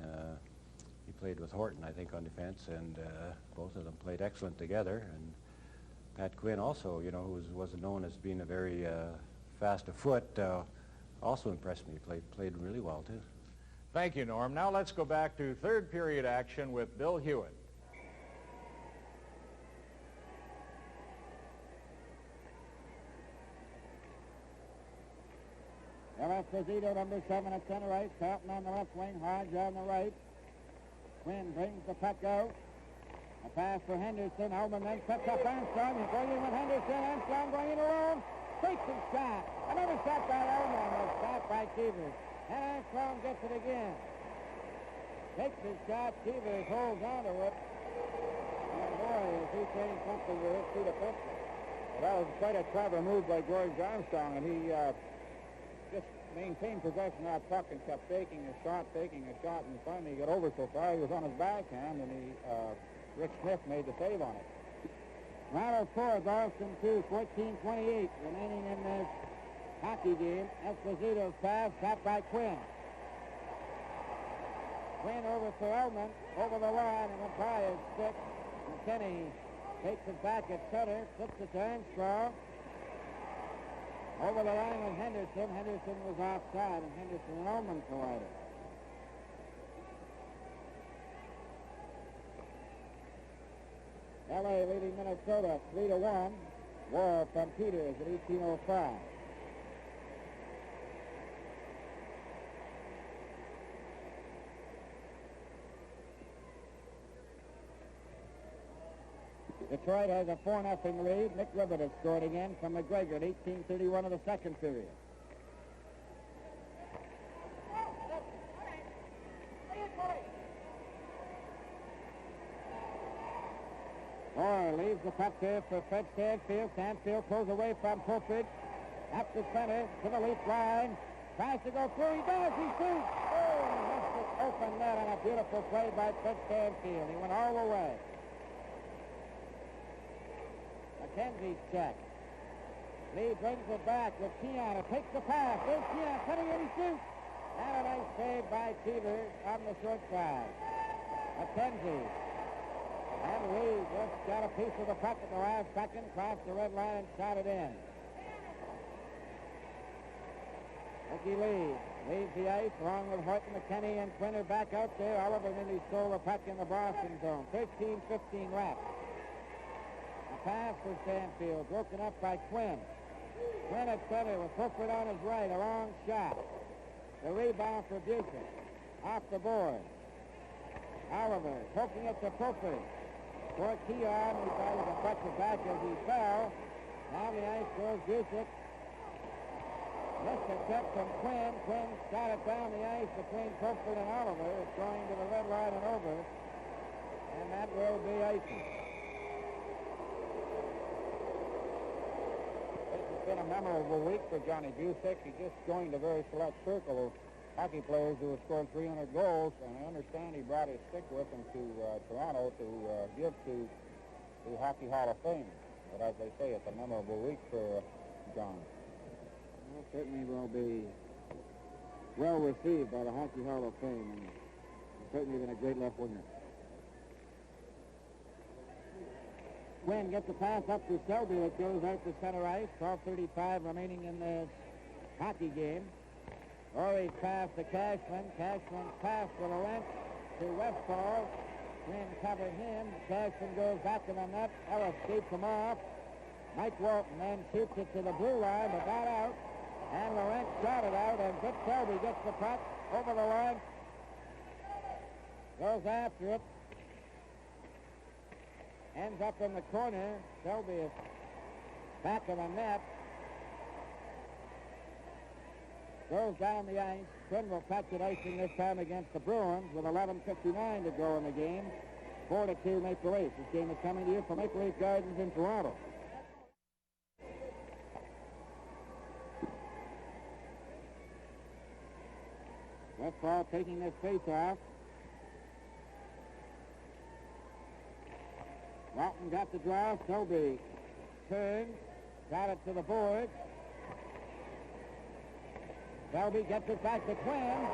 he played with Horton, I think, on defense, and both of them played excellent together. And Pat Quinn also, you know, who wasn't known as being a very fast of foot, also impressed me. Played really well too. Thank you, Norm. Now let's go back to third period action with Bill Hewitt. Esposito, number 7 at center ice. Carlton on the left wing. Hodge on the right. Quinn brings the puck out. A pass for Henderson. Ullman then cuts up Armstrong. He's going in with Henderson. Armstrong going in alone. Takes his shot. Another shot by Ullman. Was stopped by Cheevers. And Armstrong gets it again. Takes his shot. Cheevers holds on to it. And boy, is he saying something with his feet offensively. Well, that was quite a clever move by George Armstrong, and he just maintained possession of that puck and kept taking a shot, and finally he got over so far he was on his backhand, and Rick Smith made the save on it. Toronto 4, Boston 2, 14-28 remaining in this hockey game. Esposito's pass, stopped by Quinn. Quinn over to Ullman, over the line, and went by his stick. McKinney takes it back at center, flips it to Armstrong. Over the line with Henderson. Henderson was offside, and Henderson and Ullman collided. LA leading Minnesota 3-1. War from Peters at 18:05. Detroit has a 4-0 lead. Nick Ribbett has scored again from McGregor at 18:31 of the second period. Orr leaves the puck there for Fred Stanfield. Stanfield pulls away from Popich. Up the center to the lead line. Tries to go through. He does. He shoots. Oh, he missed it open net on a beautiful play by Fred Stanfield. He went all the way. McKenzie's check. Lee brings it back with Keon. It takes the pass. There's Keon cutting and he shoots. And a nice save by Cheevers on the short side. McKenzie. And Lee just got a piece of the puck at the last second, crossed the red line and shot it in. Ricky Lee leaves the ice along with Horton, McKinney, and Quinn are back out there. Oliver nearly stole the puck in the Boston zone. 13-15 left. Pass for Stanfield, broken up by Quinn. Quinn at center with Hooper on his right, a long shot. The rebound for Busey. Off the board. Oliver poking it to Hooper. For Keon, he tries to touch it back as he fell. Down the ice goes Busey. Missed a check from Quinn. Quinn shot it down the ice between Hooper and Oliver. It's going to the red line and over. And that will be icing. It's been a memorable week for Johnny Busick. He just joined a very select circle of hockey players who have scored 300 goals, and I understand he brought his stick with him to Toronto to give to the Hockey Hall of Fame. But as they say, it's a memorable week for John. Well, certainly will be well received by the Hockey Hall of Fame, and certainly been a great left winger. Quinn gets the pass up to Selby. It goes out to center ice. 12:35 remaining in this hockey game. Orr's pass to Cashman. Cashman's pass to Laurent to Westfall. Quinn covered him. Cashman goes back to the net. Ellis keeps him off. Mike Walton then shoots it to the blue line, but not out. And Laurent shot it out, and Vic Selby gets the puck over the line. Goes after it. Ends up in the corner. Selby is back of the net. Goes down the ice. Quinn will catch it icing this time against the Bruins with 11:59 to go in the game. 4-2 Maple Leafs. This game is coming to you from Maple Leaf Gardens in Toronto. Westfall taking this face-off. Walton got the draw. Selby turns. Got it to the board. Selby gets it back to Quinn.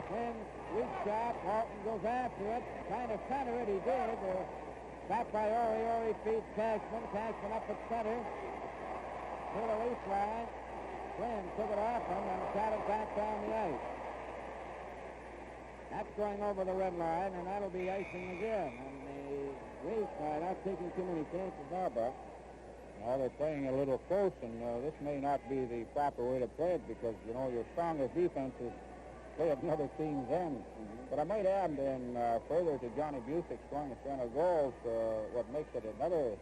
Quinn, weak shot. Walton goes after it. Trying to center it. He did. Stopped by Orr. Orr feeds Cashman. Cashman up at center. To the Leaf line. Quinn took it off him and shot it back down the ice. That's going over the red line, and that'll be icing again. And the Leafs are not taking too many chances now, Buck. Well, they're playing a little close, and this may not be the proper way to play it because, you know, your strongest defense is play at another team's end. But I might add, then, further to Johnny Busick scoring the center goals, what makes it another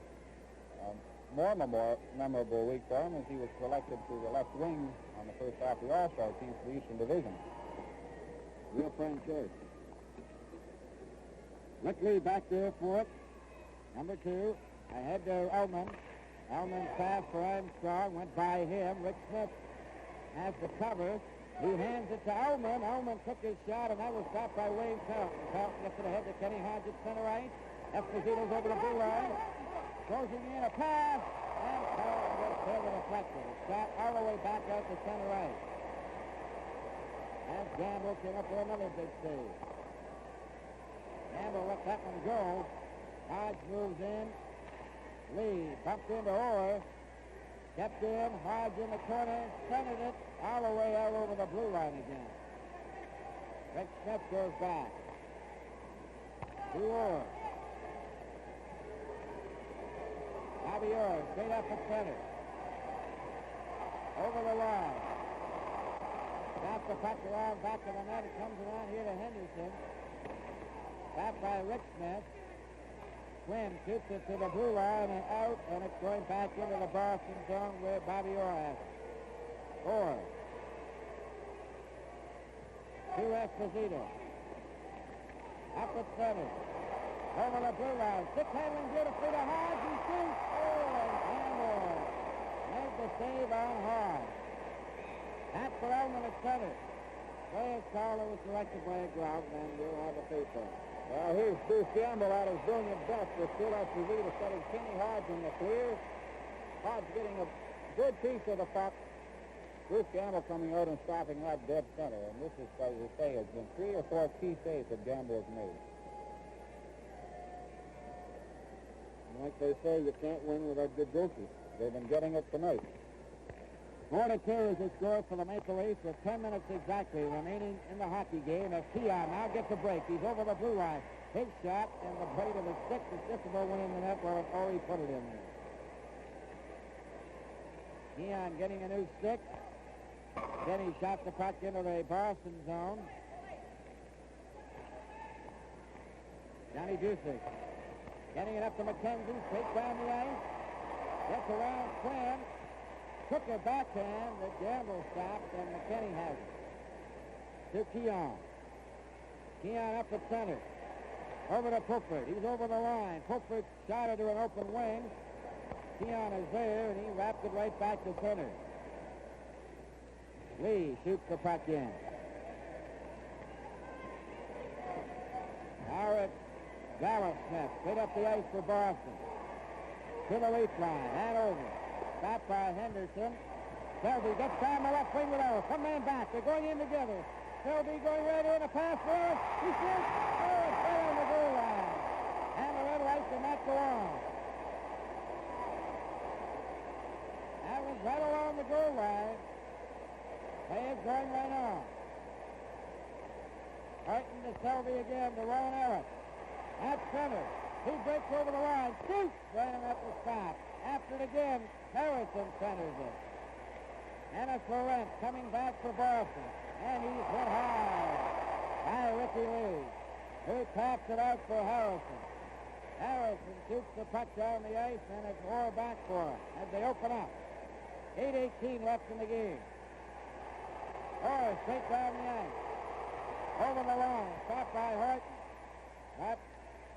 more memorable week for him is he was selected to the left wing on the first half of the All-Star team for the Eastern Division. Real fine choice. Lickley back there for it. Number 2. Ahead to Ullman. Ullman's pass for Armstrong. Went by him. Rick Smith has the cover. He hands it to Ullman. Ullman took his shot, and that was stopped by Wayne Pelton. Pelton gets it ahead to Kenny Hodge at center ice. Esposito's over the blue line. Closing in a pass. And Pelton gets there with a deflected. A shot all the way back out to center ice. As Gamble came up with another big save. Gamble let that one go. Hodge moves in. Lee bumped into Orr. Kept in. Hodge in the corner. Centered it all the way out over the blue line again. Rick Smith goes back. To Orr. Bobby Orr straight up at center. Over the line. Stops the puck around back to the net. It comes around here to Henderson. Back by Rick Smith. Quinn shoots it to the blue line and out, and it's going back into the Boston zone where Bobby Orr has it. Orr. To Esposito. Up at center. Over the blue line. Stick handling beautifully to Hodge. He shoots. Oh, and Campbell made the save on Hodge. That's for Ullman at center. Player's caller was selected by a ground, and we'll have a paper. Well, here's Bruce Gamble at his brilliant best with still Esposito setting Kenny Hodge in the clear. Hodge getting a good piece of the puck. Bruce Gamble coming out and stopping that dead center. And this is, as you say, has been 3 or 4 key saves that Gamble has made. Like they say, you can't win without good goalkeepers. They've been getting it tonight. 4-2 is the score for the Maple Leafs with 10 minutes exactly remaining in the hockey game as Keon now gets a break. He's over the blue line. His shot and the blade of his stick is just about went in the net where he put it in there. Keon getting a new stick. Then he shot the puck into the Boston zone. Johnny Busick getting it up to McKenzie, straight down the ice. Gets around Quinn. Took a backhand that Gamble stopped, and McKinney has it. To Keon. Keon up at center. Over to Pulford. He's over the line. Pulford shot into an open wing. Keon is there, and he wrapped it right back to center. Lee shoots the puck in. Now it's Dallas Smith. Straight up the ice for Boston. To the Leaf line. And over. Stopped by Henderson. Selby gets down the left wing with Ellis. One man back. They're going in together. Selby going right in. A pass for Ellis. He shoots. Oh, it's right on the goal line. And the red light did not go on. That was right along the goal line. Play is going right on. Harton to Selby again to Ron Ellis. At center. He breaks over the line. Shoots. Right at the stop. After it again, Harrison centers it. Ennis Laurent coming back for Boston. And he's hit high by Ricky Lee, who taps it out for Harrison. Harrison shoots the puck down the ice, and it's Orr back for him as they open up. 8:18 left in the game. Orr straight down the ice. Over the line, stopped by Horton. But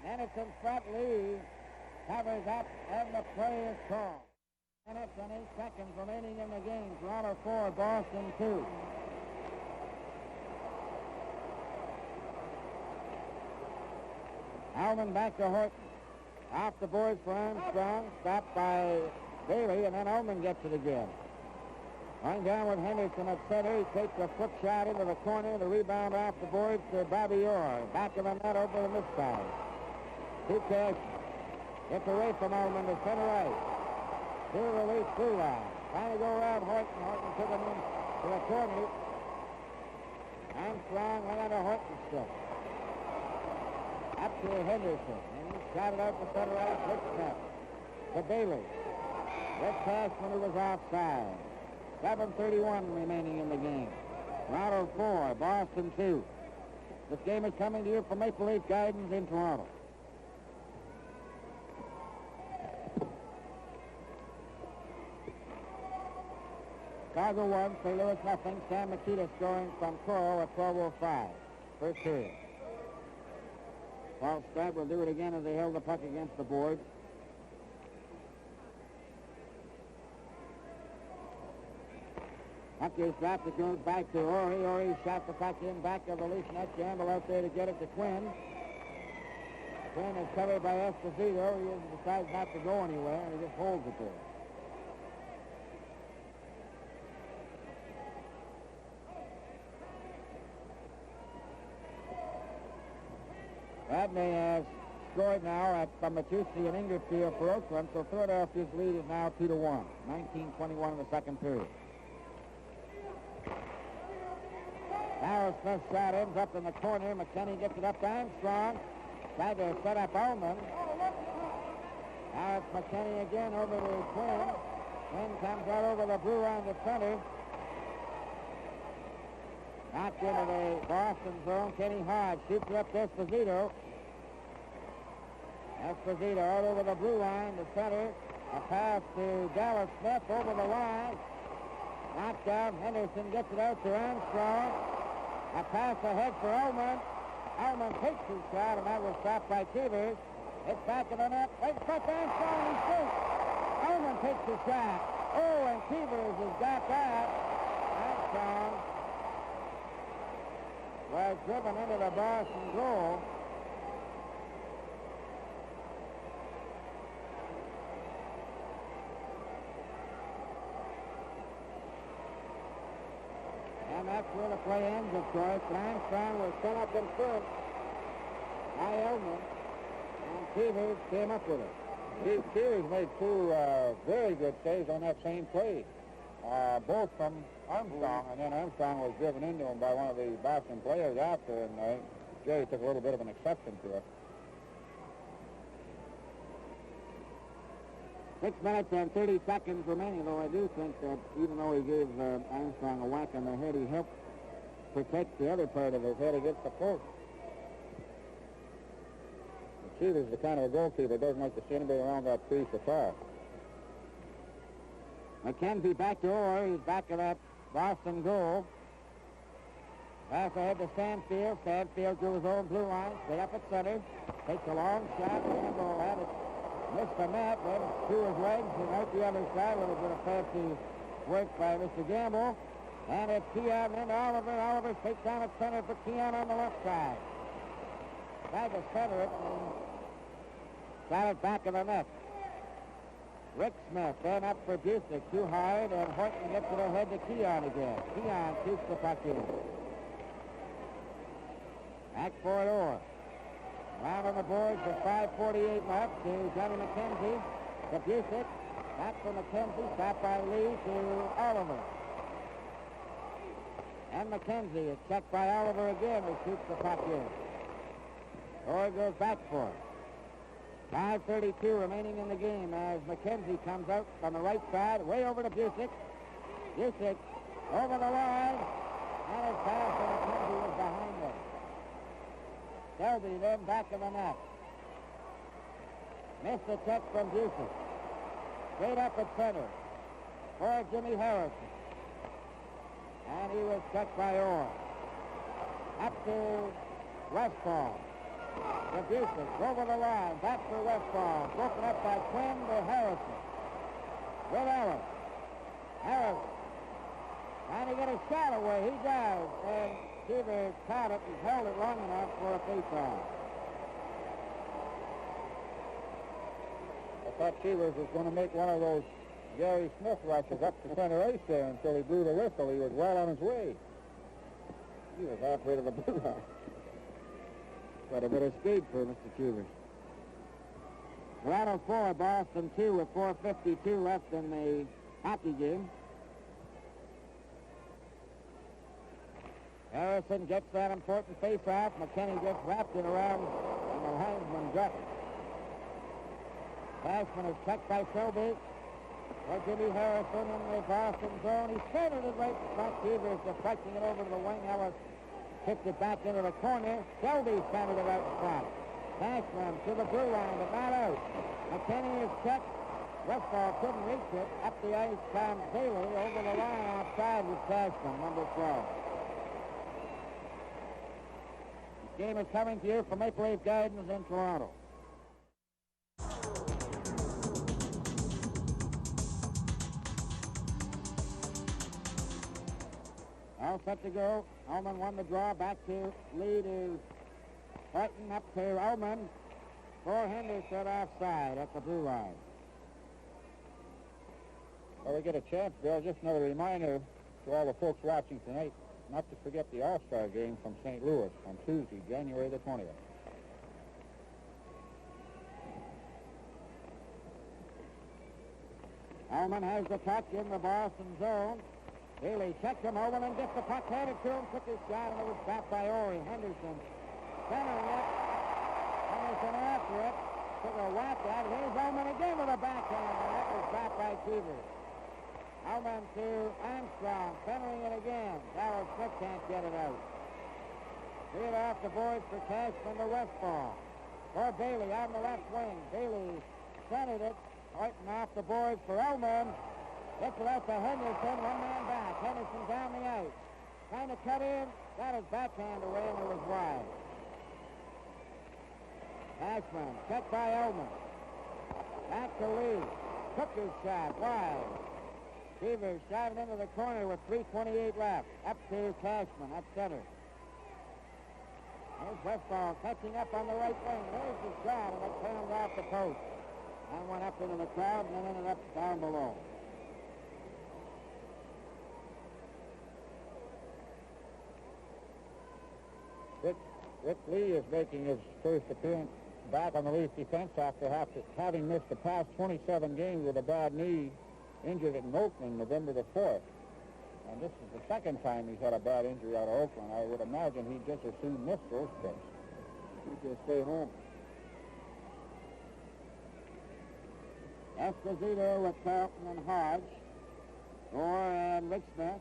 Ennis in front, Lee covers up, and the play is called. Minutes and 8 seconds remaining in the game. Toronto 4, Boston 2. Alvin back to Horton. Off the boards for Armstrong. Stopped by Bailey, and then Ullman gets it again. Going down with Henderson at center. He takes a foot shot into the corner. The rebound off the boards to Bobby Orr. Back of the net over the side. Two cash. Gets away from Ullman to center ice. To the Leaf blue line. Trying to go around Horton. Horton took him in to the corner. Armstrong went under Horton's stick. Up to Henderson. And he shot it out to center ice. Hit snap. To Bailey. Red pass when it was offside. 7:31 remaining in the game. Toronto 4, Boston 2. This game is coming to you from Maple Leaf Gardens in Toronto. Chicago 1, St. Louis nothing. Sam Makita scoring from Coro at 12:05. First period. Paul Spratt will do it again as they held the puck against the boards. Puck is dropped. It goes back to Orr. Orr shot the puck in back of the Leaf net. Gamble out there to get it to Quinn. Quinn is covered by Esposito. He decides not to go anywhere, and he just holds it there. Radney has scored now from Matusi and Ingerfield for Oakland, so Philadelphia's lead is now 2-1. 19:21 in the second period. Now Smith's shot ends up in the corner. McKinney gets it up to Armstrong. Tried to set up Ullman. Now it's McKinney again over to Quinn. Quinn comes out over the blue line to center. Knocked into the Boston zone. Kenny Hodge shoots it up to Esposito. Esposito out over the blue line to center. A pass to Dallas Smith over the line. Knocked down. Henderson gets it out to Armstrong. A pass ahead for Ullman. Ullman takes his shot, and that was stopped by Cheevers. It's back in the net. Wait, puck Armstrong and shoots. Ullman takes his shot. Oh, and Cheevers has got that. Armstrong was driven into the Boston goal. And that's where the play ends, of course. Armstrong was set up in front by Ullman, and Cheevers came up with it. Cheevers made two very good saves on that same play. Both from Armstrong, and then Armstrong was driven into him by one of the Boston players after, and Gerry took a little bit of an exception to it. 6 minutes and 30 seconds remaining, though I do think that even though he gave Armstrong a whack on the head, he helped protect the other part of his head against the post. Cheevers is the kind of a goalkeeper doesn't like to see anybody around that tree so far. McKenzie back to Orr. He's back to that Boston goal. Pass ahead to Stanfield. Stanfield to his own blue line. Straight up at center. Takes a long shot. Gamble had it. Missed the net. Went to his legs and out the other side. Would have been a fancy work by Mr. Gamble. And it's Keon into Oliver. Oliver takes down at center for Keon on the left side. Tried to center it and got it back in the net. Rick Smith then up for Busick, too hard, and Horton gets it ahead to Keon again. Keon shoots the puck in. Back for it, Orr. Round on the boards with 5:48 left to Johnny McKenzie. To Busick. Back for McKenzie. Stopped by Lee to Oliver. And McKenzie is checked by Oliver again, who shoots the puck in. Orr goes back for it. 5:32 remaining in the game as McKenzie comes out on the right side, way over to Busick. Busick over the line, and his pass to McKenzie was behind him. Selby then back in the net. Missed the check from Busick. Straight up at center for Jimmy Harrison. And he was checked by Orr. Up to Westfall. Busick over the line, back for Westfall. Broken up by Quinn to Harrison. With Ellis. Harrison trying to get a shot away. He does. And Cheevers caught it and held it long enough for a face-off. I thought Cheevers was going to make one of those Gerry Smith rushes up to center ice there until he blew the whistle. He was well on his way. He was halfway to the blue line. Quite a bit of speed for Mr. Cheevers. Toronto 4, Boston 2 with 4:52 left in the hockey game. Harrison gets that important face-off. McKinney gets wrapped it around and the linesman ducks. Passman is checked by Selby. For Jimmy Harrison in the Boston zone. He centered it right in front. Cheevers deflecting it over to the wing. Ellis kicked it back into the corner. Selby centered it out in front. Cashman to the blue line, but not out. McKinney is checked. Westfall couldn't reach it. Up the ice comes Bailey over the line outside with Cashman, number 12. This game is coming to you from Maple Leaf Gardens in Toronto. All set to go. Ullman won the draw. Back to lead is Horton up to Ullman. For Henderson offside at the blue line. Well, we get a chance, Bill. Just another reminder to all the folks watching tonight not to forget the All-Star game from St. Louis on Tuesday, January the 20th. Ullman has the puck in the Boston zone. Bailey checked him over and gets the puck handed to him. Took his shot and it was stopped by Orr. Henderson centering it. Henderson after it. Took a whack at it. Here's Ullman again with a backhand, and that was stopped by Cheevers. Ullman to Armstrong, centering it again. Darryl Smith can't get it out. Cleared off the boards for Cashman to Westfall. For Bailey on the left wing. Bailey centered it. Horton off the boards for Ullman. Gets it out to Henderson, one man back. Henderson down the ice. Trying to cut in. Got his backhand away and it was wide. Cashman, checked by Ullman. Back to Lee. Took his shot, wide. Cheevers shot it into the corner with 3:28 left. Up to Cashman, at center. Here's Westfall catching up on the right wing. There's the shot, and it pounded off the post. And went up into the crowd, and then ended up down below. Rick Lee is making his first appearance back on the Leaf defense after having missed the past 27 games with a bad knee, injured in Oakland November the 4th. And this is the second time he's had a bad injury out of Oakland. I would imagine he'd just as soon miss those trips. He'd just stay home. Esposito with Carlton and Hodge. Orr and Rick Smith.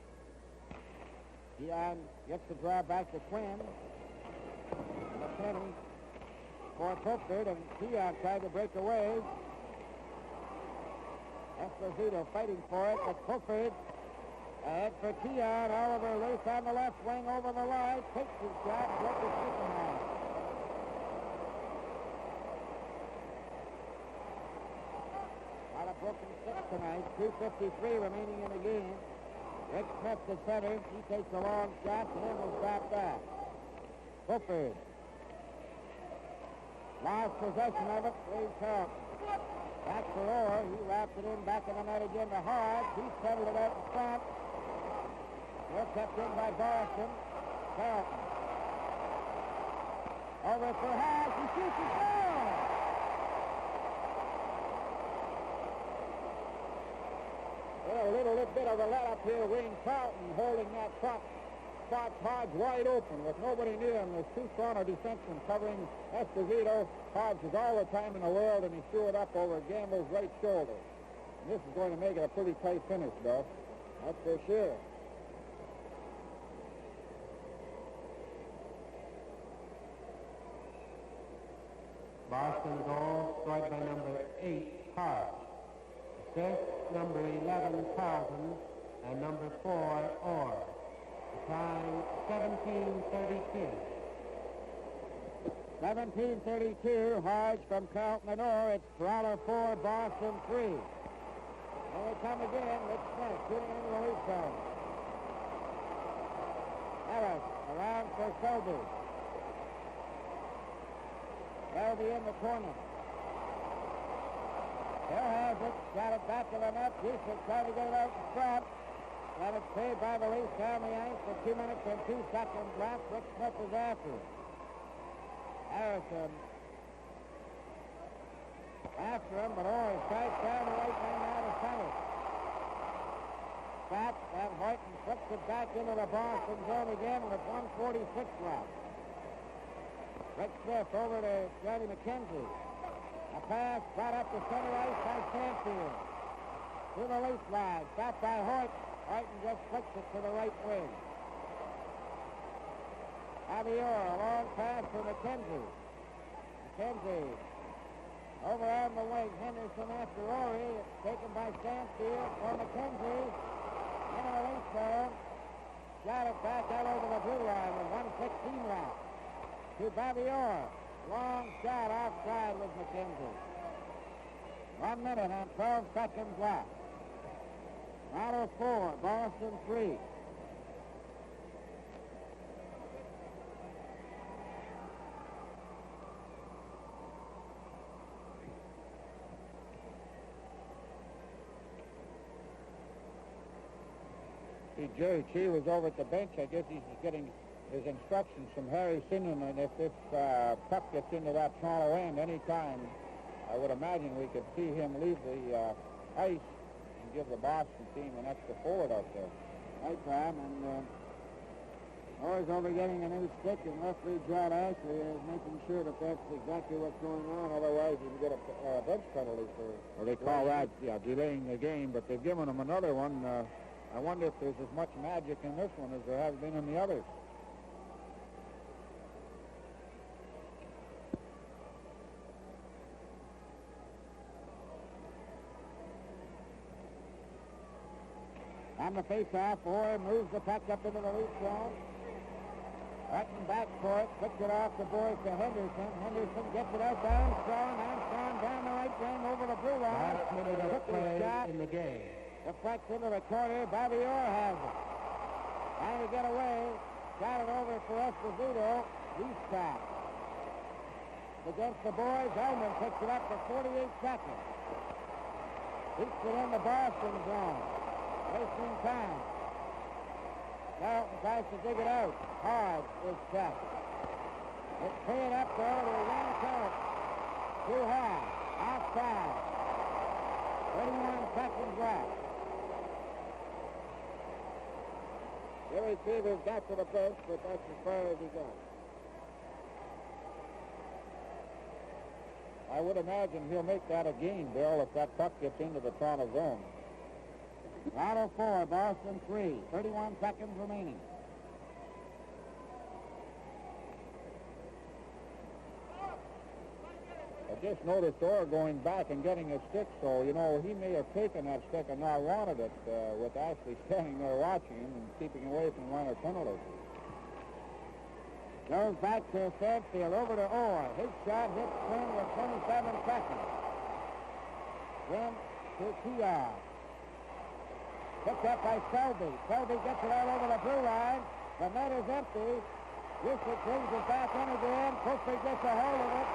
Keon gets the draw back to Quinn. McKinney for Fulford, and Keon tried to break away. Esposito fighting for it, but Fulford ahead for Keon. Oliver loose on the left wing over the line. Takes his shot, broke his stick in half. Got a broken stick tonight. 2:53 remaining in the game. Rick Smith to center. He takes a long shot, and then will drop back. Fulford lost possession of it. Leaves Carlton. Back for Orr. He wrapped it in back in the net again to Hodge. He settled it out in front. Well kept in by Boston. Carlton. Over for Hodge. He shoots it down. Well, a little bit of a let-up here. Wayne Carlton holding that puck. Spots Hodge wide open with nobody near him. There's two Toronto defensemen covering Esposito. Hodge has all the time in the world, and he threw it up over Gamble's right shoulder. And this is going to make it a pretty tight finish, Bill. That's for sure. Boston goal scored by number 8, Hodge. Assist, number 11, Carlton, and number 4, Orr. Time 17:32. 17:32. Hodge from Carlton and Orr. It's Toronto 4, Boston 3. Here they come again. Rick Smith shooting into the Leaf zone. Ellis around for Selby. Selby in the corner. Bill has it. Got it back to the net. Houston trying to get it out in front. And it's paid by the Leafs down the ice for 2 minutes and 2 seconds left. Rick Smith is after it. Harrison after him, but Orr strikes down the right wing out of center. Back, and Horton flips it back into the Boston zone again with 1:46 left. Rick Smith over to Johnny McKenzie. A pass brought up the center ice by Stanfield. to the lead line. Stopped by Hoyt. Hoyton just flicks it to the right wing. Bobby Orr, a long pass for McKenzie. McKenzie over on the wing. Henderson after Orr. Taken by Stansfield for McKenzie. Into the lead zone. Shot it back out over the blue line with 1:16 left. To Bobby Orr. Long shot outside with McKenzie. 1 minute and 12 seconds left. Toronto 4, Boston 3. See, Gerry Cheevers over at the bench. I guess he's getting his instructions from Harry Sinan, and if this puck gets into that Toronto end anytime, I would imagine we could see him leave the ice and give the Boston team an extra forward out there. Right, Tom, and Orr's over getting a new stick, and referee John Ashley is making sure that that's exactly what's going on, otherwise he can get a bench penalty for... Well, they call that, delaying the game, but they've given him another one. I wonder if there's as much magic in this one as there has been in the others. On the face-off, Orr moves the puck up into the lead zone. Hutton back for it, puts it off the boards to Henderson. Henderson gets it out down strong down the right wing over the blue line. Last minute of play in the game. Deflects into the corner. Bobby Orr has it. Trying to get away. Got it over for Esposito. He's stopped. Against the boys, Elman picks it up for 48 seconds. Keeps it in the Boston zone. Wasting time. Carlton tries to dig it out. Hard is checked. It's cleared up there to one count. Too high. Outside. 31 seconds left. Gerry Cheevers got to the bench, but that's as far as he got. I would imagine he'll make that a game, Bill, if that puck gets into the Toronto zone. Toronto 4, Boston 3. 31 seconds remaining. I just noticed Orr going back and getting a stick, so, he may have taken that stick and not wanted it with Ashley standing there watching him and keeping away from minor penalties. Goes back to Stanfield, over to Orr. His shot hits Quinn with 27 seconds. Then to Keon. Picked up by Selby. Selby gets it all over the blue line. The net is empty. Yusik brings it back in again. Cooper gets a hold of it.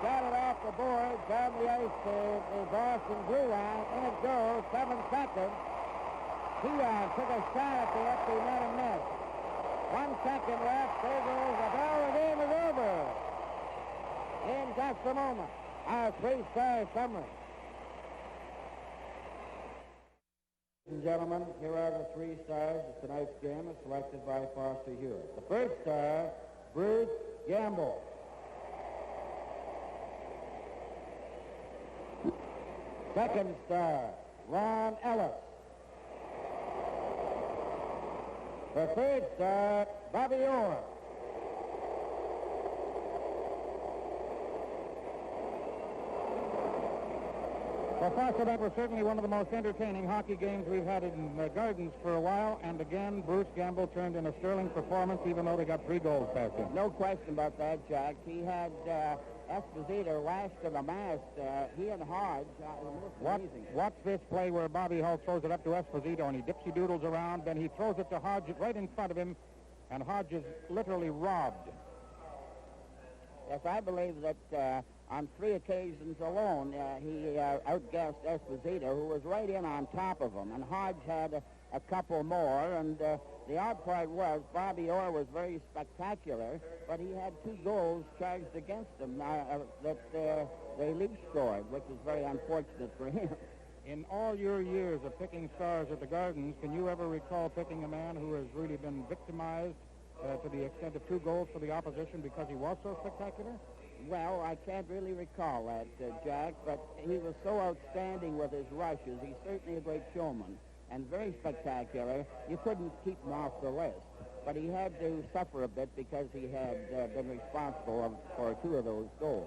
Got it off the board. Down the ice to the Boston blue line. In it goes. 7 seconds. Keon took a shot at the empty net and missed. 1 second left. There goes the bell. The game is over. In just a moment. Our 3-star summary. Ladies and gentlemen, here are the 3 stars of tonight's game as selected by Foster Hewitt. The first star, Bruce Gamble. Second star, Ron Ellis. The third star, Bobby Orr. Well, Foster, that was certainly one of the most entertaining hockey games we've had in the Gardens for a while, and again, Bruce Gamble turned in a sterling performance, even though they got 3 goals past him. No question about that, Jack. He had Esposito lashed to the mast. He and Hodge, amazing. Watch this play where Bobby Hull throws it up to Esposito, and he dipsy-doodles around, then he throws it to Hodge right in front of him, and Hodge is literally robbed. Yes, I believe that on 3 occasions alone, he outgassed Esposito, who was right in on top of him, and Hodge had a couple more, and the odd part was Bobby Orr was very spectacular, but he had 2 goals charged against him that they least scored, which is very unfortunate for him. In all your years of picking stars at the Gardens, can you ever recall picking a man who has really been victimized to the extent of 2 goals for the opposition because he was so spectacular? Well, I can't really recall that, Jack, but he was so outstanding with his rushes. He's certainly a great showman and very spectacular. You couldn't keep him off the list. But he had to suffer a bit because he had been responsible for 2 of those goals.